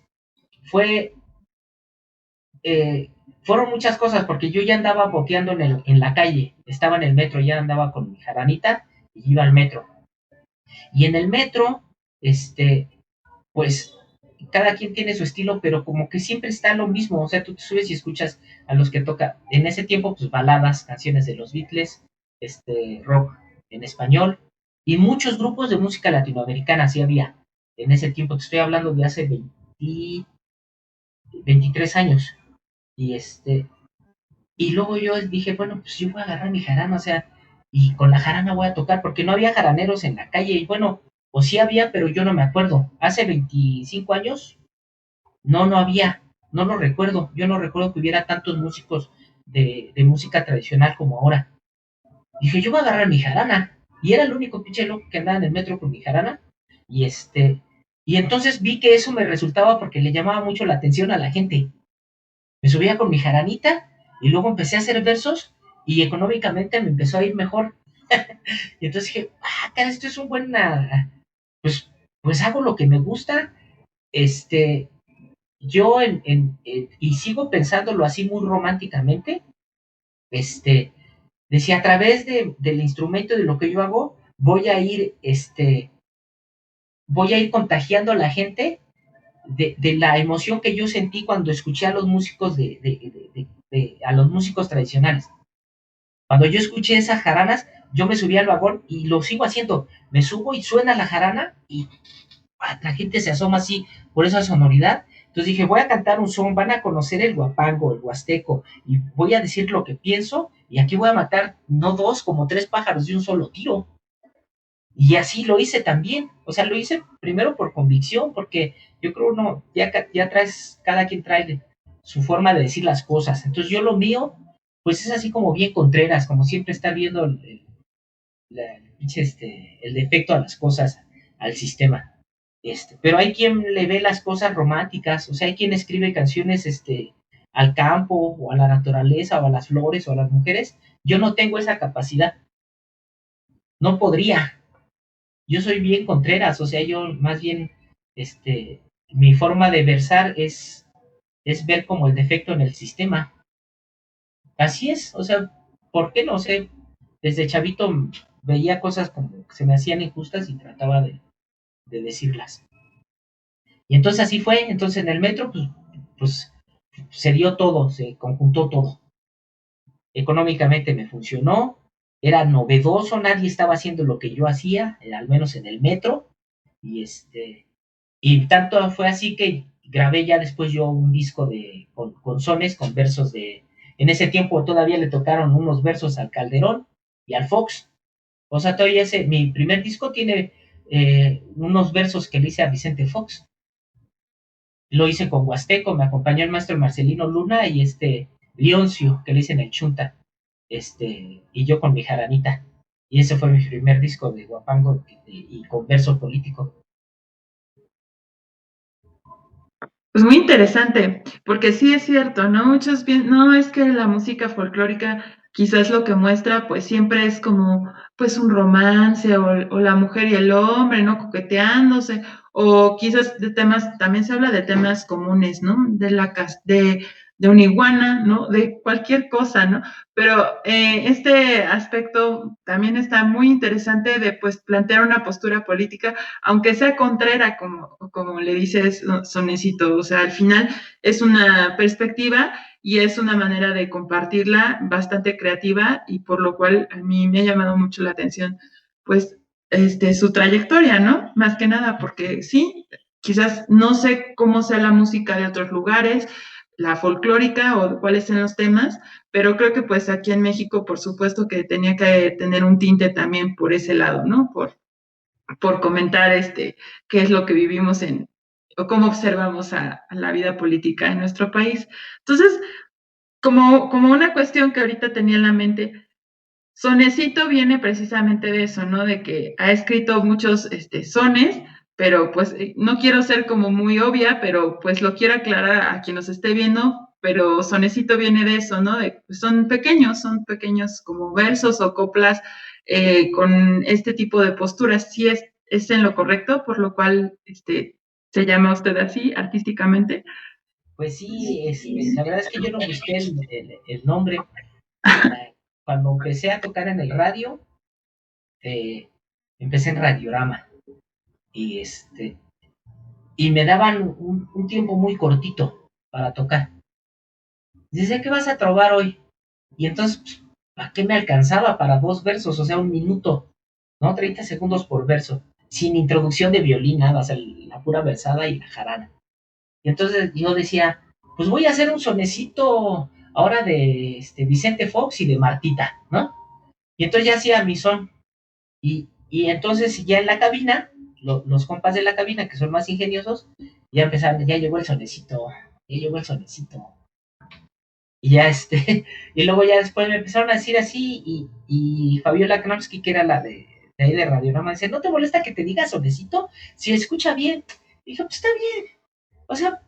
fueron muchas cosas, porque yo ya andaba boteando en la calle, estaba en el metro, ya andaba con mi jaranita y iba al metro. Y en el metro, pues cada quien tiene su estilo, pero como que siempre está lo mismo, o sea, tú te subes y escuchas a los que toca, en ese tiempo, pues baladas, canciones de los Beatles, rock en español, y muchos grupos de música latinoamericana, sí había, en ese tiempo, te estoy hablando de hace 23 años, y luego yo dije, bueno, pues yo voy a agarrar mi jarana, o sea, y con la jarana voy a tocar, porque no había jaraneros en la calle, y bueno, o sí había, pero yo no me acuerdo. Hace 25 años, no había, no lo recuerdo, yo no recuerdo que hubiera tantos músicos de música tradicional como ahora. Dije, yo voy a agarrar mi jarana, y era el único pinche loco que andaba en el metro con mi jarana, y y entonces vi que eso me resultaba porque le llamaba mucho la atención a la gente. Me subía con mi jaranita y luego empecé a hacer versos y económicamente me empezó a ir mejor. Y entonces dije, cara, esto es un buen, pues, pues hago lo que me gusta, este, yo y sigo pensándolo así muy románticamente, este, decía, a través del instrumento de lo que yo hago, voy a ir contagiando a la gente de la emoción que yo sentí cuando escuché a los músicos a los músicos tradicionales. Cuando yo escuché esas jaranas, yo me subí al vagón y lo sigo haciendo. Me subo y suena la jarana y la gente se asoma así por esa sonoridad. Entonces dije, voy a cantar un son, van a conocer el guapango, el huasteco, y voy a decir lo que pienso, y aquí voy a matar no dos, como tres pájaros de un solo tiro. Y así lo hice también. O sea, lo hice primero por convicción, porque yo creo no, ya traes, cada quien trae su forma de decir las cosas. Entonces yo lo mío, pues es así como bien Contreras, como siempre está viendo el defecto a las cosas, al sistema. Pero hay quien le ve las cosas románticas, o sea, hay quien escribe canciones al campo, o a la naturaleza, o a las flores, o a las mujeres. Yo no tengo esa capacidad, no podría. Yo soy bien Contreras, o sea, yo más bien, mi forma de versar es ver como el defecto en el sistema. Así es, o sea, ¿por qué no sé? Desde chavito veía cosas como que se me hacían injustas y trataba de decirlas. Y entonces así fue, entonces en el metro, pues se dio todo, se conjuntó todo. Económicamente me funcionó, era novedoso, nadie estaba haciendo lo que yo hacía, al menos en el metro, y y tanto fue así que grabé ya después yo un disco con sones, con versos en ese tiempo todavía le tocaron unos versos al Calderón y al Fox. O sea, todavía mi primer disco tiene unos versos que le hice a Vicente Fox. Lo hice con Huasteco, me acompañó el maestro Marcelino Luna y Leoncio, que le hice en el Chunta, y yo con mi jaranita. Y ese fue mi primer disco de guapango y con verso político. Pues muy interesante, porque sí es cierto, ¿no? Muchos bien, no es que la música folclórica quizás lo que muestra, pues siempre es como, pues un romance o la mujer y el hombre, ¿no? Coqueteándose, o quizás de temas, también se habla de temas comunes, ¿no? De una iguana, ¿no? De cualquier cosa, ¿no? Pero este aspecto también está muy interesante de, pues, plantear una postura política aunque sea contrera, como le dices, Sonecito, o sea, al final es una perspectiva y es una manera de compartirla bastante creativa y por lo cual a mí me ha llamado mucho la atención, pues, su trayectoria, ¿no? Más que nada, porque sí, quizás no sé cómo sea la música de otros lugares, la folclórica o cuáles son los temas, pero creo que pues aquí en México, por supuesto que tenía que tener un tinte también por ese lado, ¿no? Por comentar qué es lo que vivimos o cómo observamos a la vida política en nuestro país. Entonces, como una cuestión que ahorita tenía en la mente, Sonecito viene precisamente de eso, ¿no? De que ha escrito muchos sones, pero pues no quiero ser como muy obvia, pero pues lo quiero aclarar a quien nos esté viendo, pero Sonecito viene de eso, ¿no? Pues, son pequeños como versos o coplas con este tipo de posturas. Sí es en lo correcto, por lo cual se llama usted así artísticamente. Pues sí, la verdad es que yo no busqué el nombre. Cuando empecé a tocar en el radio, empecé en Radiorama y y me daban un tiempo muy cortito para tocar. Dice, ¿qué vas a trobar hoy? Y entonces, pues, ¿para qué me alcanzaba para dos versos? O sea, un minuto, ¿no? 30 segundos por verso, sin introducción de violín, nada, o sea, la pura versada y la jarana. Y entonces yo decía, pues voy a hacer un sonecito ahora de Vicente Fox y de Martita, ¿no? Y entonces ya hacía mi son. Y entonces ya en la cabina, los compas de la cabina, que son más ingeniosos, ya empezaron, ya llegó el sonecito. Y ya y luego ya después me empezaron a decir así, y Fabiola Knopsky, que era la de ahí de Radiorama, dice, ¿no te molesta que te diga sonecito? Si escucha bien. Y dije, pues está bien, o sea,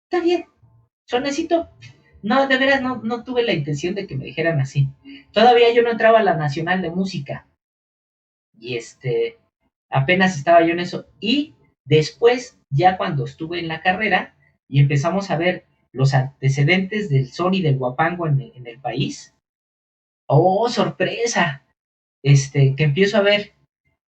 está bien, sonecito. No, de veras, no tuve la intención de que me dijeran así. Todavía yo no entraba a la Nacional de Música. y apenas estaba yo en eso. Y después, ya cuando estuve en la carrera y empezamos a ver los antecedentes del son y del guapango en el país, ¡oh, sorpresa! Que empiezo a ver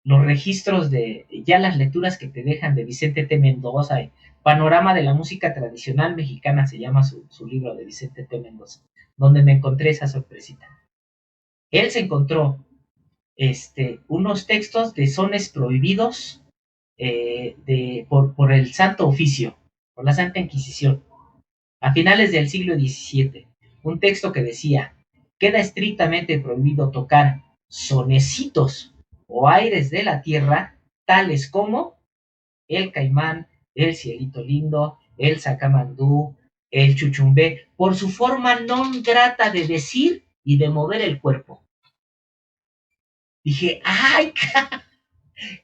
los registros de ya las lecturas que te dejan de Vicente T. Mendoza, Panorama de la música tradicional mexicana se llama su libro de Vicente T. Mendoza, donde me encontré esa sorpresita. Él se encontró unos textos de sones prohibidos por el Santo Oficio, por la Santa Inquisición, a finales del siglo XVII. Un texto que decía: queda estrictamente prohibido tocar sonecitos o aires de la tierra, tales como el caimán, el cielito lindo, el sacamandú, el chuchumbé, por su forma non grata de decir y de mover el cuerpo. Dije, ¡ay!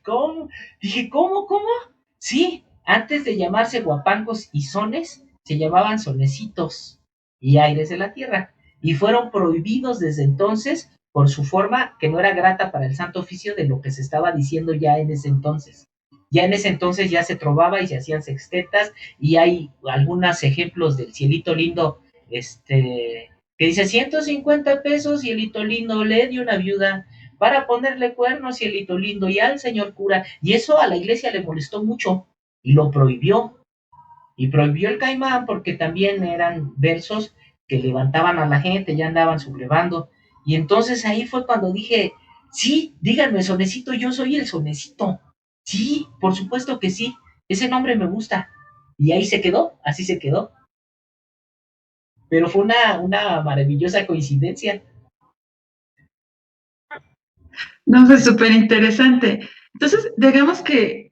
¿Cómo? Dije, ¿cómo? Sí, antes de llamarse guapangos y sones, se llamaban sonecitos y aires de la tierra, y fueron prohibidos desde entonces por su forma que no era grata para el Santo Oficio de lo que se estaba diciendo ya en ese entonces. Ya en ese entonces ya se trovaba y se hacían sextetas, y hay algunos ejemplos del cielito lindo, que dice 150 pesos, cielito lindo, le dio una viuda para ponerle cuernos, cielito lindo, y al señor cura. Y eso a la iglesia le molestó mucho y lo prohibió. Y prohibió el caimán porque también eran versos que levantaban a la gente, ya andaban sublevando. Y entonces ahí fue cuando dije, sí, díganme sonecito, yo soy el sonecito. Sí, por supuesto que sí, ese nombre me gusta. Y ahí se quedó, así se quedó. Pero fue una maravillosa coincidencia. No, fue súper interesante. Entonces, digamos que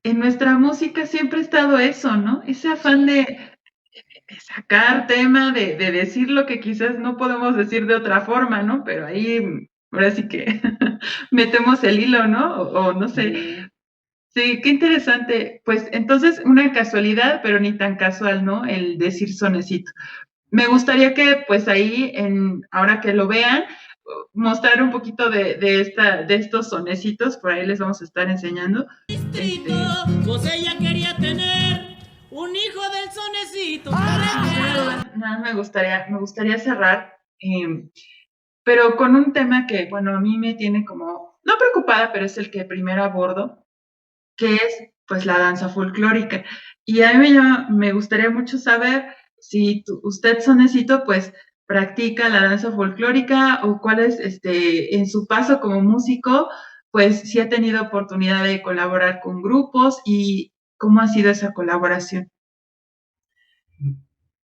en nuestra música siempre ha estado eso, ¿no? Ese afán de sacar tema, de decir lo que quizás no podemos decir de otra forma, ¿no? Pero ahí, ahora sí que metemos el hilo, ¿no? O no sé. Sí, qué interesante. Pues entonces, una casualidad, pero ni tan casual, ¿no? El decir sonecito. Me gustaría que, pues ahí, ahora que lo vean, mostrar un poquito de estos sonecitos, por ahí les vamos a estar enseñando. Pues ella quería tener un hijo del sonecito. Nada, me gustaría cerrar, pero con un tema que, bueno, a mí me tiene como, no preocupada, pero es el que primero abordo, que es, pues, la danza folclórica. Y a mí me gustaría mucho saber si usted, sonecito, pues, practica la danza folclórica, o cuál es, en su paso como músico, pues, si ha tenido oportunidad de colaborar con grupos y cómo ha sido esa colaboración.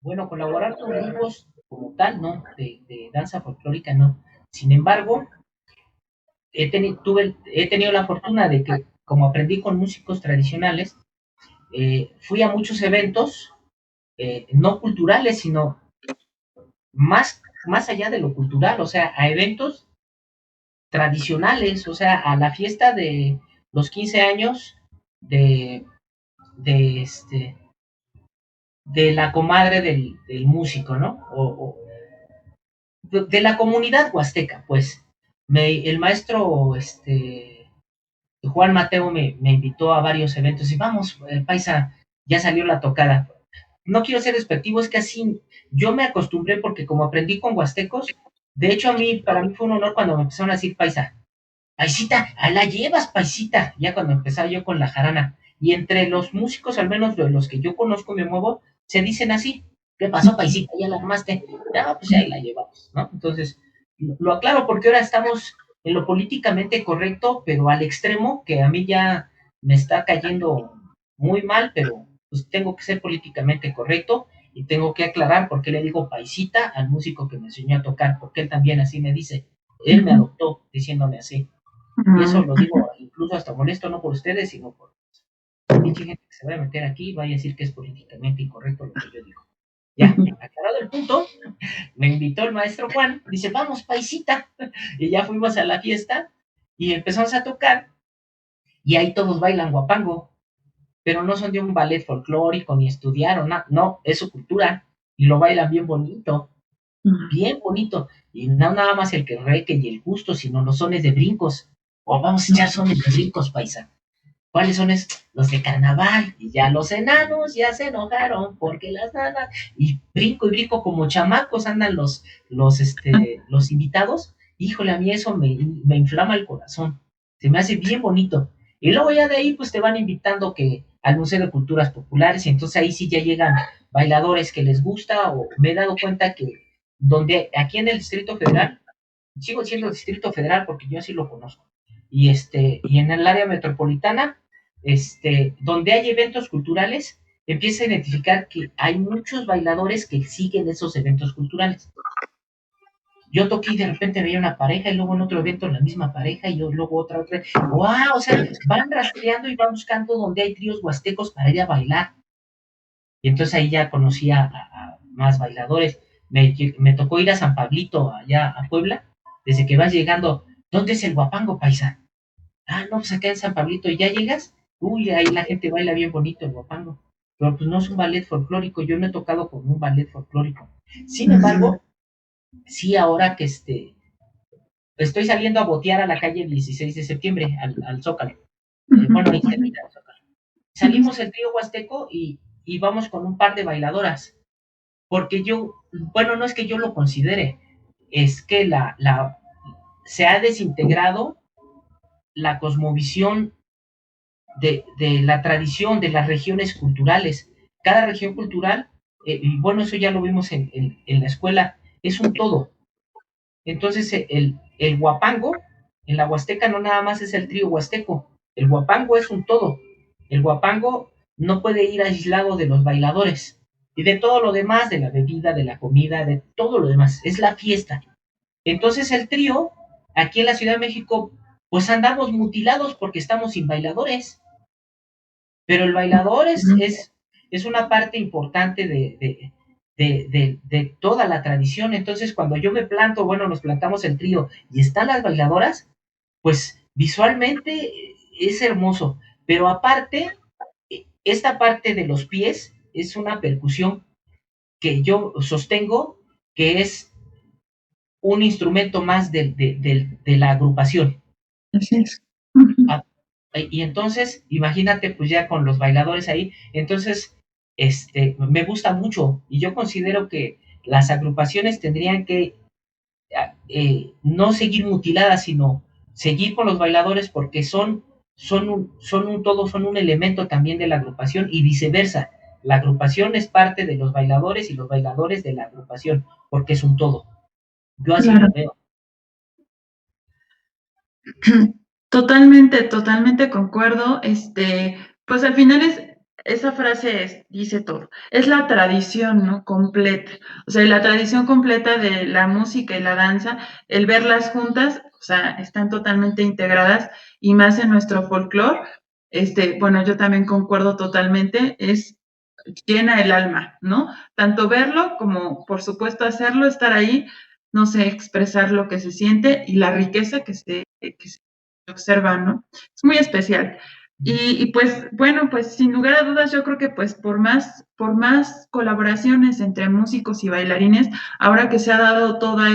Bueno, colaborar con grupos como tal, no, de danza folclórica, no. Sin embargo, he tenido la fortuna de que, como aprendí con músicos tradicionales, fui a muchos eventos, no culturales, sino más allá de lo cultural, o sea, a eventos tradicionales, o sea, a la fiesta de los 15 años de, de, de la comadre del músico, ¿no? De la comunidad huasteca, pues. El maestro Juan Mateo me invitó a varios eventos y vamos, paisa, ya salió la tocada. No quiero ser despectivo, es que así yo me acostumbré porque como aprendí con huastecos, de hecho para mí fue un honor cuando me empezaron a decir paisa, paisita, a la llevas, paisita, ya cuando empezaba yo con la jarana. Y entre los músicos, al menos de los que yo conozco, me muevo, se dicen así, ¿qué pasó, paisita? ¿Ya la armaste? Ya, pues ahí la llevamos, ¿no? Entonces, lo aclaro porque ahora estamos en lo políticamente correcto, pero al extremo, que a mí ya me está cayendo muy mal, pero pues tengo que ser políticamente correcto y tengo que aclarar por qué le digo paisita al músico que me enseñó a tocar, porque él también así me dice, él me adoptó diciéndome así. Y eso lo digo incluso hasta molesto, no por ustedes, sino por mucha gente que se va a meter aquí y vaya a decir que es políticamente incorrecto lo que yo digo. Ya, aclarado el punto, me invitó el maestro Juan, dice, vamos, paisita. Y ya fuimos a la fiesta y empezamos a tocar y ahí todos bailan guapango, pero no son de un ballet folclórico ni estudiaron, no, es su cultura y lo bailan bien bonito, bien bonito. Y no nada más el que reque y el gusto, sino los sones de brincos. o vamos a echar son de ricos, paisa. ¿Cuáles son los de carnaval? Y ya los enanos ya se enojaron porque las nanas, y brinco como chamacos andan los invitados. Híjole, a mí eso me inflama el corazón, se me hace bien bonito. Y luego ya de ahí pues te van invitando que al Museo de Culturas Populares, y entonces ahí sí ya llegan bailadores que les gusta, o me he dado cuenta que donde aquí en el Distrito Federal, sigo siendo Distrito Federal porque yo sí lo conozco, y en el área metropolitana, donde hay eventos culturales, empieza a identificar que hay muchos bailadores que siguen esos eventos culturales. Yo toqué y de repente veía una pareja, y luego en otro evento la misma pareja, y luego otra. ¡Wow! O sea, van rastreando y van buscando donde hay tríos huastecos para ir a bailar. Y entonces ahí ya conocí a más bailadores. Me tocó ir a San Pablito, allá a Puebla. Desde que vas llegando, ¿dónde es el Huapango, paisa? Ah, no, pues acá en San Pablito. ¿Y ya llegas? Uy, ahí la gente baila bien bonito el Huapango. Pero pues no es un ballet folclórico. Yo no he tocado con un ballet folclórico. Sin embargo, sí, ahora que estoy saliendo a botear a la calle 16 de septiembre, al Zócalo. Bueno, ahí cerquita al Zócalo. Salimos el trío huasteco y vamos con un par de bailadoras. Porque bueno, no es que yo lo considere, es que se ha desintegrado la cosmovisión de la tradición de las regiones culturales. Cada región cultural, y bueno, eso ya lo vimos en la escuela, es un todo. Entonces, el huapango, en la Huasteca no nada más es el trío huasteco, el huapango es un todo. El huapango no puede ir aislado de los bailadores y de todo lo demás, de la bebida, de la comida, de todo lo demás, es la fiesta. Entonces el trío, aquí en la Ciudad de México, pues andamos mutilados porque estamos sin bailadores, pero el bailador es una parte importante de toda la tradición. Entonces, cuando yo me planto, bueno, nos plantamos el trío y están las bailadoras, pues visualmente es hermoso. Pero aparte, esta parte de los pies es una percusión que yo sostengo que es un instrumento más de la agrupación. Así es. Y entonces, imagínate, pues ya con los bailadores ahí, entonces, me gusta mucho, y yo considero que las agrupaciones tendrían que no seguir mutiladas, sino seguir con los bailadores, porque son un todo, son un elemento también de la agrupación, y viceversa. La agrupación es parte de los bailadores y los bailadores de la agrupación, porque es un todo. Yo así lo veo. Totalmente concuerdo. Pues al final esa frase dice todo. Es la tradición, ¿no? Completa. O sea, la tradición completa de la música y la danza, el verlas juntas, o sea, están totalmente integradas, y más en nuestro folclore. Bueno, yo también concuerdo totalmente, llena el alma, ¿no? Tanto verlo como, por supuesto, hacerlo, estar ahí, no sé, expresar lo que se siente y la riqueza que se observa, ¿no? Es muy especial. Y pues, bueno, pues sin lugar a dudas, yo creo que pues por más colaboraciones entre músicos y bailarines, ahora que se ha dado toda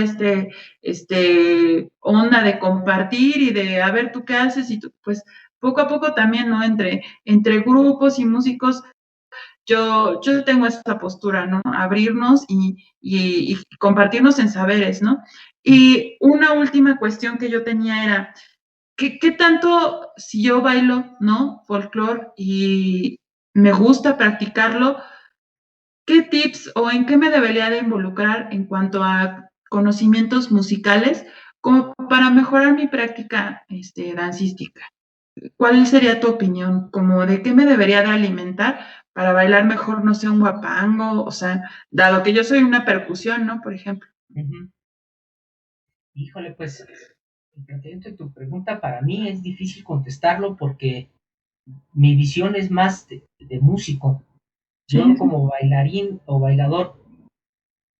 onda de compartir y de a ver tú qué haces, y tú, pues poco a poco también, ¿no? Entre grupos y músicos, yo tengo esa postura, ¿no? Abrirnos y compartirnos en saberes, ¿no? Y una última cuestión que yo tenía era, ¿qué tanto, si yo bailo, ¿no? Folclore y me gusta practicarlo, qué tips o en qué me debería de involucrar en cuanto a conocimientos musicales como para mejorar mi práctica dancística? ¿Cuál sería tu opinión? ¿Como de qué me debería de alimentar para bailar mejor, no sé, un guapango? O sea, dado que yo soy una percusión, ¿no? Por ejemplo. Híjole, pues, tu pregunta para mí es difícil contestarlo porque mi visión es más de músico. Yo como bailarín o bailador,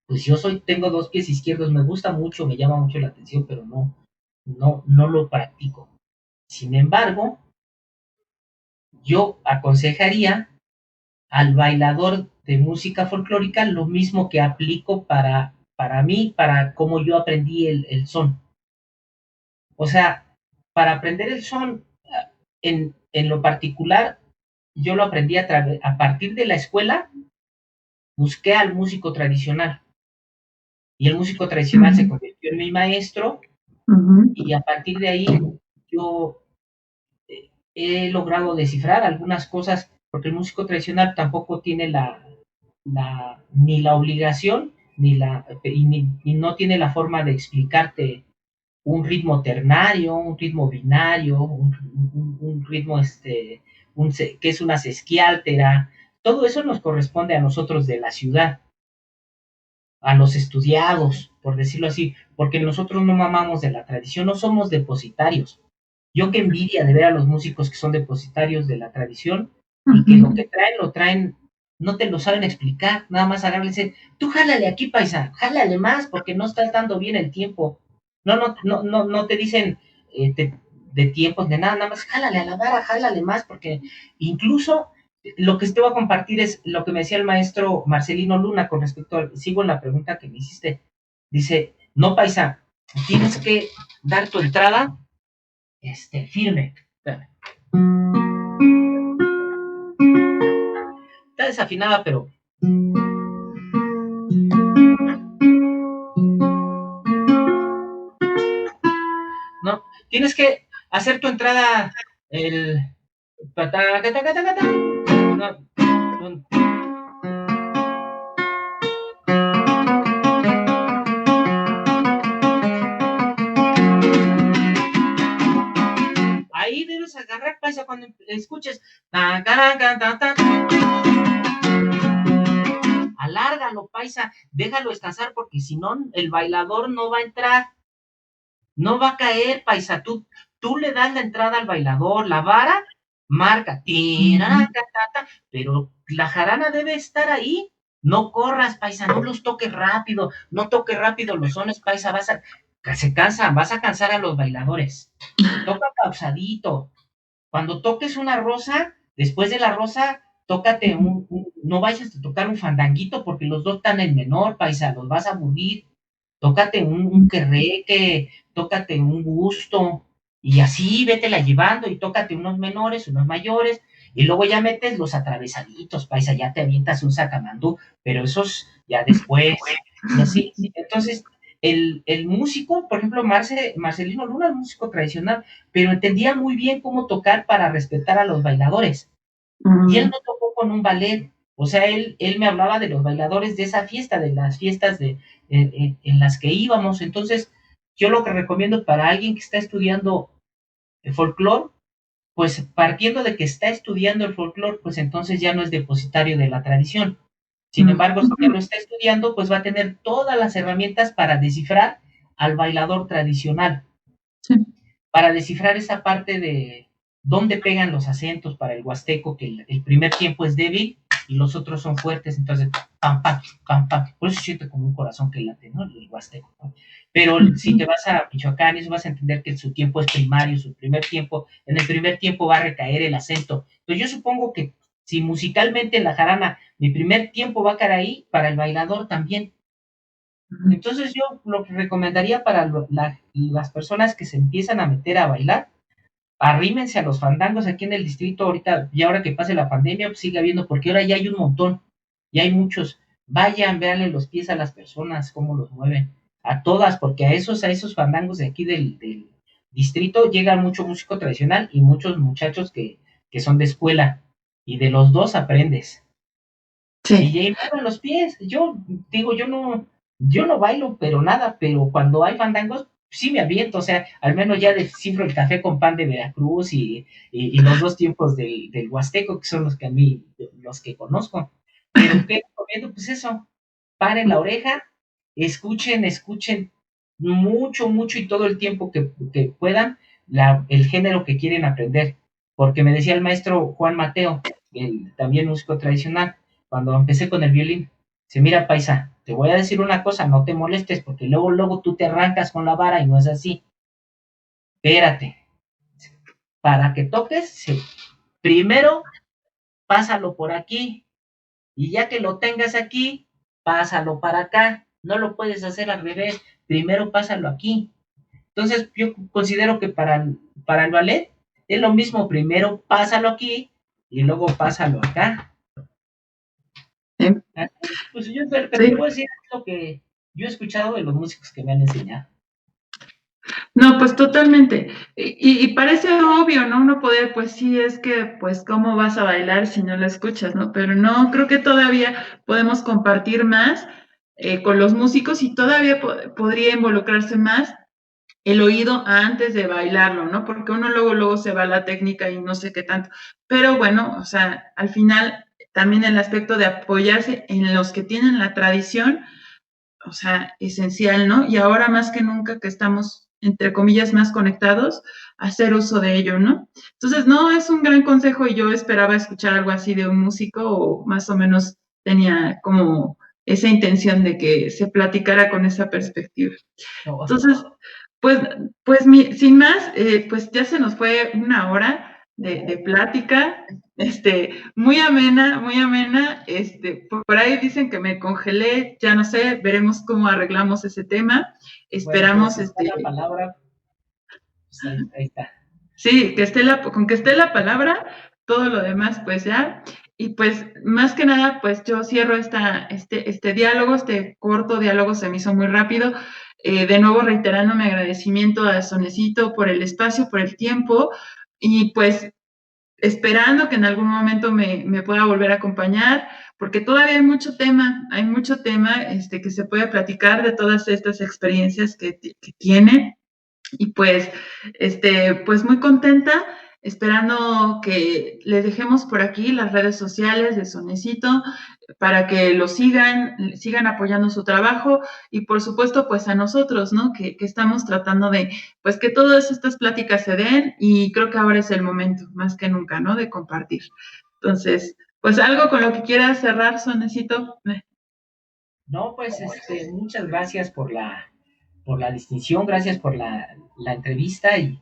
pues tengo 2 pies izquierdos, me gusta mucho, me llama mucho la atención, pero no lo practico. Sin embargo, yo aconsejaría al bailador de música folclórica lo mismo que aplico para mí, para cómo yo aprendí el son. O sea, para aprender el son, en lo particular, yo lo aprendí a partir de la escuela, busqué al músico tradicional. Y el músico tradicional se convirtió en mi maestro, y a partir de ahí yo he logrado descifrar algunas cosas, porque el músico tradicional tampoco tiene ni la obligación, ni no tiene la forma de explicarte un ritmo ternario, un ritmo binario, un ritmo que es una sesquiáltera. Todo eso nos corresponde a nosotros de la ciudad, a los estudiados, por decirlo así, porque nosotros no mamamos de la tradición, no somos depositarios. Yo qué envidia de ver a los músicos que son depositarios de la tradición y que lo que traen, lo traen, no te lo saben explicar, nada más agarran y dicen, tú jálale aquí, paisa, jálale más, porque no estás dando bien el tiempo. No te dicen de tiempos, de nada, nada más jálale a la vara, jálale más, porque incluso lo que te voy a compartir es lo que me decía el maestro Marcelino Luna con respecto sigo en la pregunta que me hiciste. Dice, no, paisa, tienes que dar tu entrada firme. Espérame. Está desafinada, pero no, tienes que hacer tu entrada el no. Ahí debes agarrar, paisa, cuando escuches. Alárgalo, paisa, déjalo descansar, porque si no, el bailador no va a entrar, no va a caer, paisa. Tú le das la entrada al bailador, la vara marca, pero la jarana debe estar ahí. No corras, paisa, no los toques rápido, no toques rápido los sones, paisa, vas a cansar a los bailadores. Toca pausadito. Cuando toques una rosa, después de la rosa, tócate no vayas a tocar un fandanguito, porque los dos están en menor, paisa, los vas a aburrir. Tócate un querreque, tócate un gusto, y así vétela llevando, y tócate unos menores, unos mayores, y luego ya metes los atravesaditos, paisa, ya te avientas un sacamandú, pero esos ya después, y así. Entonces, el músico, por ejemplo, Marcelino Luna, el músico tradicional, pero entendía muy bien cómo tocar para respetar a los bailadores. Y él no tocó con un ballet, o sea, él me hablaba de los bailadores de esa fiesta, de las fiestas en las que íbamos. Entonces, yo lo que recomiendo para alguien que está estudiando el folclore, pues partiendo de que está estudiando el folclore, pues entonces ya no es depositario de la tradición. Sin embargo, si ya lo está estudiando, pues va a tener todas las herramientas para descifrar al bailador tradicional. Sí. Para descifrar esa parte de dónde pegan los acentos para el huasteco, que el primer tiempo es débil y los otros son fuertes, entonces pam, pam, pam, pam. Por eso siente como un corazón que late, ¿no? El huasteco, ¿no? Pero si te vas a Michoacán, eso vas a entender que su tiempo es primario, su primer tiempo, en el primer tiempo va a recaer el acento. Entonces yo supongo que si musicalmente en la jarana mi primer tiempo va a caer ahí, para el bailador también. Entonces yo lo que recomendaría para las personas que se empiezan a meter a bailar, arrímense a los fandangos aquí en el distrito ahorita, y ahora que pase la pandemia, pues sigue habiendo, porque ahora ya hay un montón, ya hay muchos. Vayan, véanle los pies a las personas, cómo los mueven, a todas, porque a esos fandangos de aquí del distrito llega mucho músico tradicional y muchos muchachos que son de escuela, y de los dos aprendes. Sí. Y ahí mueven los pies. Yo digo, yo no bailo, pero nada, pero cuando hay fandangos, sí me aviento, o sea, al menos ya descifro el café con pan de Veracruz y los dos tiempos del Huasteco, que son los que a mí, los que conozco. Pero ¿qué recomiendo? Pues eso, paren la oreja, escuchen mucho, mucho y todo el tiempo que puedan el género que quieren aprender. Porque me decía el maestro Juan Mateo, también músico tradicional, cuando empecé con el violín, dice, mira, paisa, te voy a decir una cosa, no te molestes, porque luego tú te arrancas con la vara y no es así. Espérate. Para que toques, sí. Primero, pásalo por aquí, y ya que lo tengas aquí, pásalo para acá. No lo puedes hacer al revés. Primero pásalo aquí. Entonces, yo considero que para el ballet es lo mismo, primero pásalo aquí y luego pásalo acá. Sí, Pues yo, pero te sí. puedo decir lo que yo he escuchado de los músicos que me han enseñado. No, pues totalmente. Y parece obvio, ¿no? Uno puede, pues sí, es que, pues, ¿cómo vas a bailar si no la escuchas, ¿no? Pero no, creo que todavía podemos compartir más con los músicos y todavía podría involucrarse más el oído antes de bailarlo, ¿no? Porque uno luego se va a la técnica y no sé qué tanto. Pero bueno, o sea, al final también el aspecto de apoyarse en los que tienen la tradición, o sea, esencial, ¿no? Y ahora más que nunca que estamos, entre comillas, más conectados, hacer uso de ello, ¿no? Entonces, no, es un gran consejo y yo esperaba escuchar algo así de un músico o más o menos tenía como esa intención de que se platicara con esa perspectiva. No, Entonces, pues, sin más, pues ya se nos fue una hora de plática, muy amena, por ahí dicen que me congelé, ya no sé, veremos cómo arreglamos ese tema, bueno, pero esperamos, si está la palabra, pues ahí está. sí, con que esté la palabra, todo lo demás, pues ya. Y pues, más que nada, pues yo cierro este diálogo, este corto diálogo se me hizo muy rápido. De nuevo, reiterando mi agradecimiento a Sonecito por el espacio, por el tiempo, y pues esperando que en algún momento me pueda volver a acompañar, porque todavía hay mucho tema que se puede platicar de todas estas experiencias que tiene. Y pues, pues muy contenta, esperando que les dejemos por aquí las redes sociales de Sonecito para que lo sigan apoyando su trabajo y por supuesto pues a nosotros, ¿no? Que estamos tratando de, pues que todas estas pláticas se den y creo que ahora es el momento, más que nunca, ¿no? De compartir. Entonces, pues algo con lo que quieras cerrar, Sonecito. No, pues muchas gracias por la distinción, gracias por la entrevista y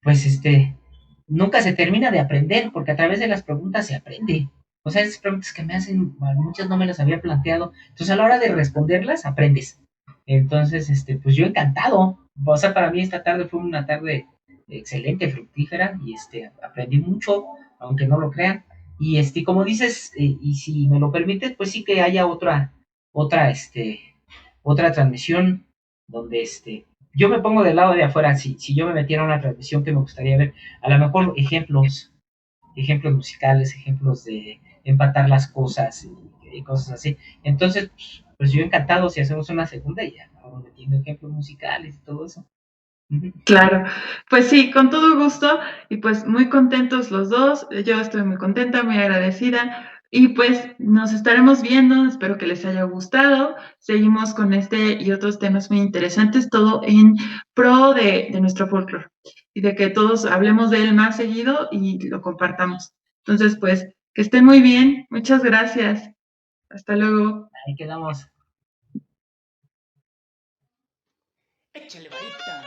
pues nunca se termina de aprender porque a través de las preguntas se aprende. O sea, esas preguntas que me hacen, bueno, muchas no me las había planteado. Entonces a la hora de responderlas, aprendes. Entonces, pues yo encantado. O sea, para mí esta tarde fue una tarde excelente, fructífera y aprendí mucho, aunque no lo crean. Y como dices, y si me lo permites, pues sí que haya otra, otra transmisión donde yo me pongo del lado de afuera, si yo me metiera a una transmisión que me gustaría ver, a lo mejor ejemplos musicales, ejemplos de empatar las cosas y cosas así. Entonces, pues yo encantado si hacemos una segunda y ya vamos metiendo ejemplos musicales y todo eso. Claro, pues sí, con todo gusto y pues muy contentos los dos, yo estoy muy contenta, muy agradecida y pues nos estaremos viendo, espero que les haya gustado, seguimos con este y otros temas muy interesantes, todo en pro de nuestro folclore y de que todos hablemos de él más seguido y lo compartamos. Entonces, pues que estén muy bien, muchas gracias, hasta luego. Ahí quedamos. Échale varita.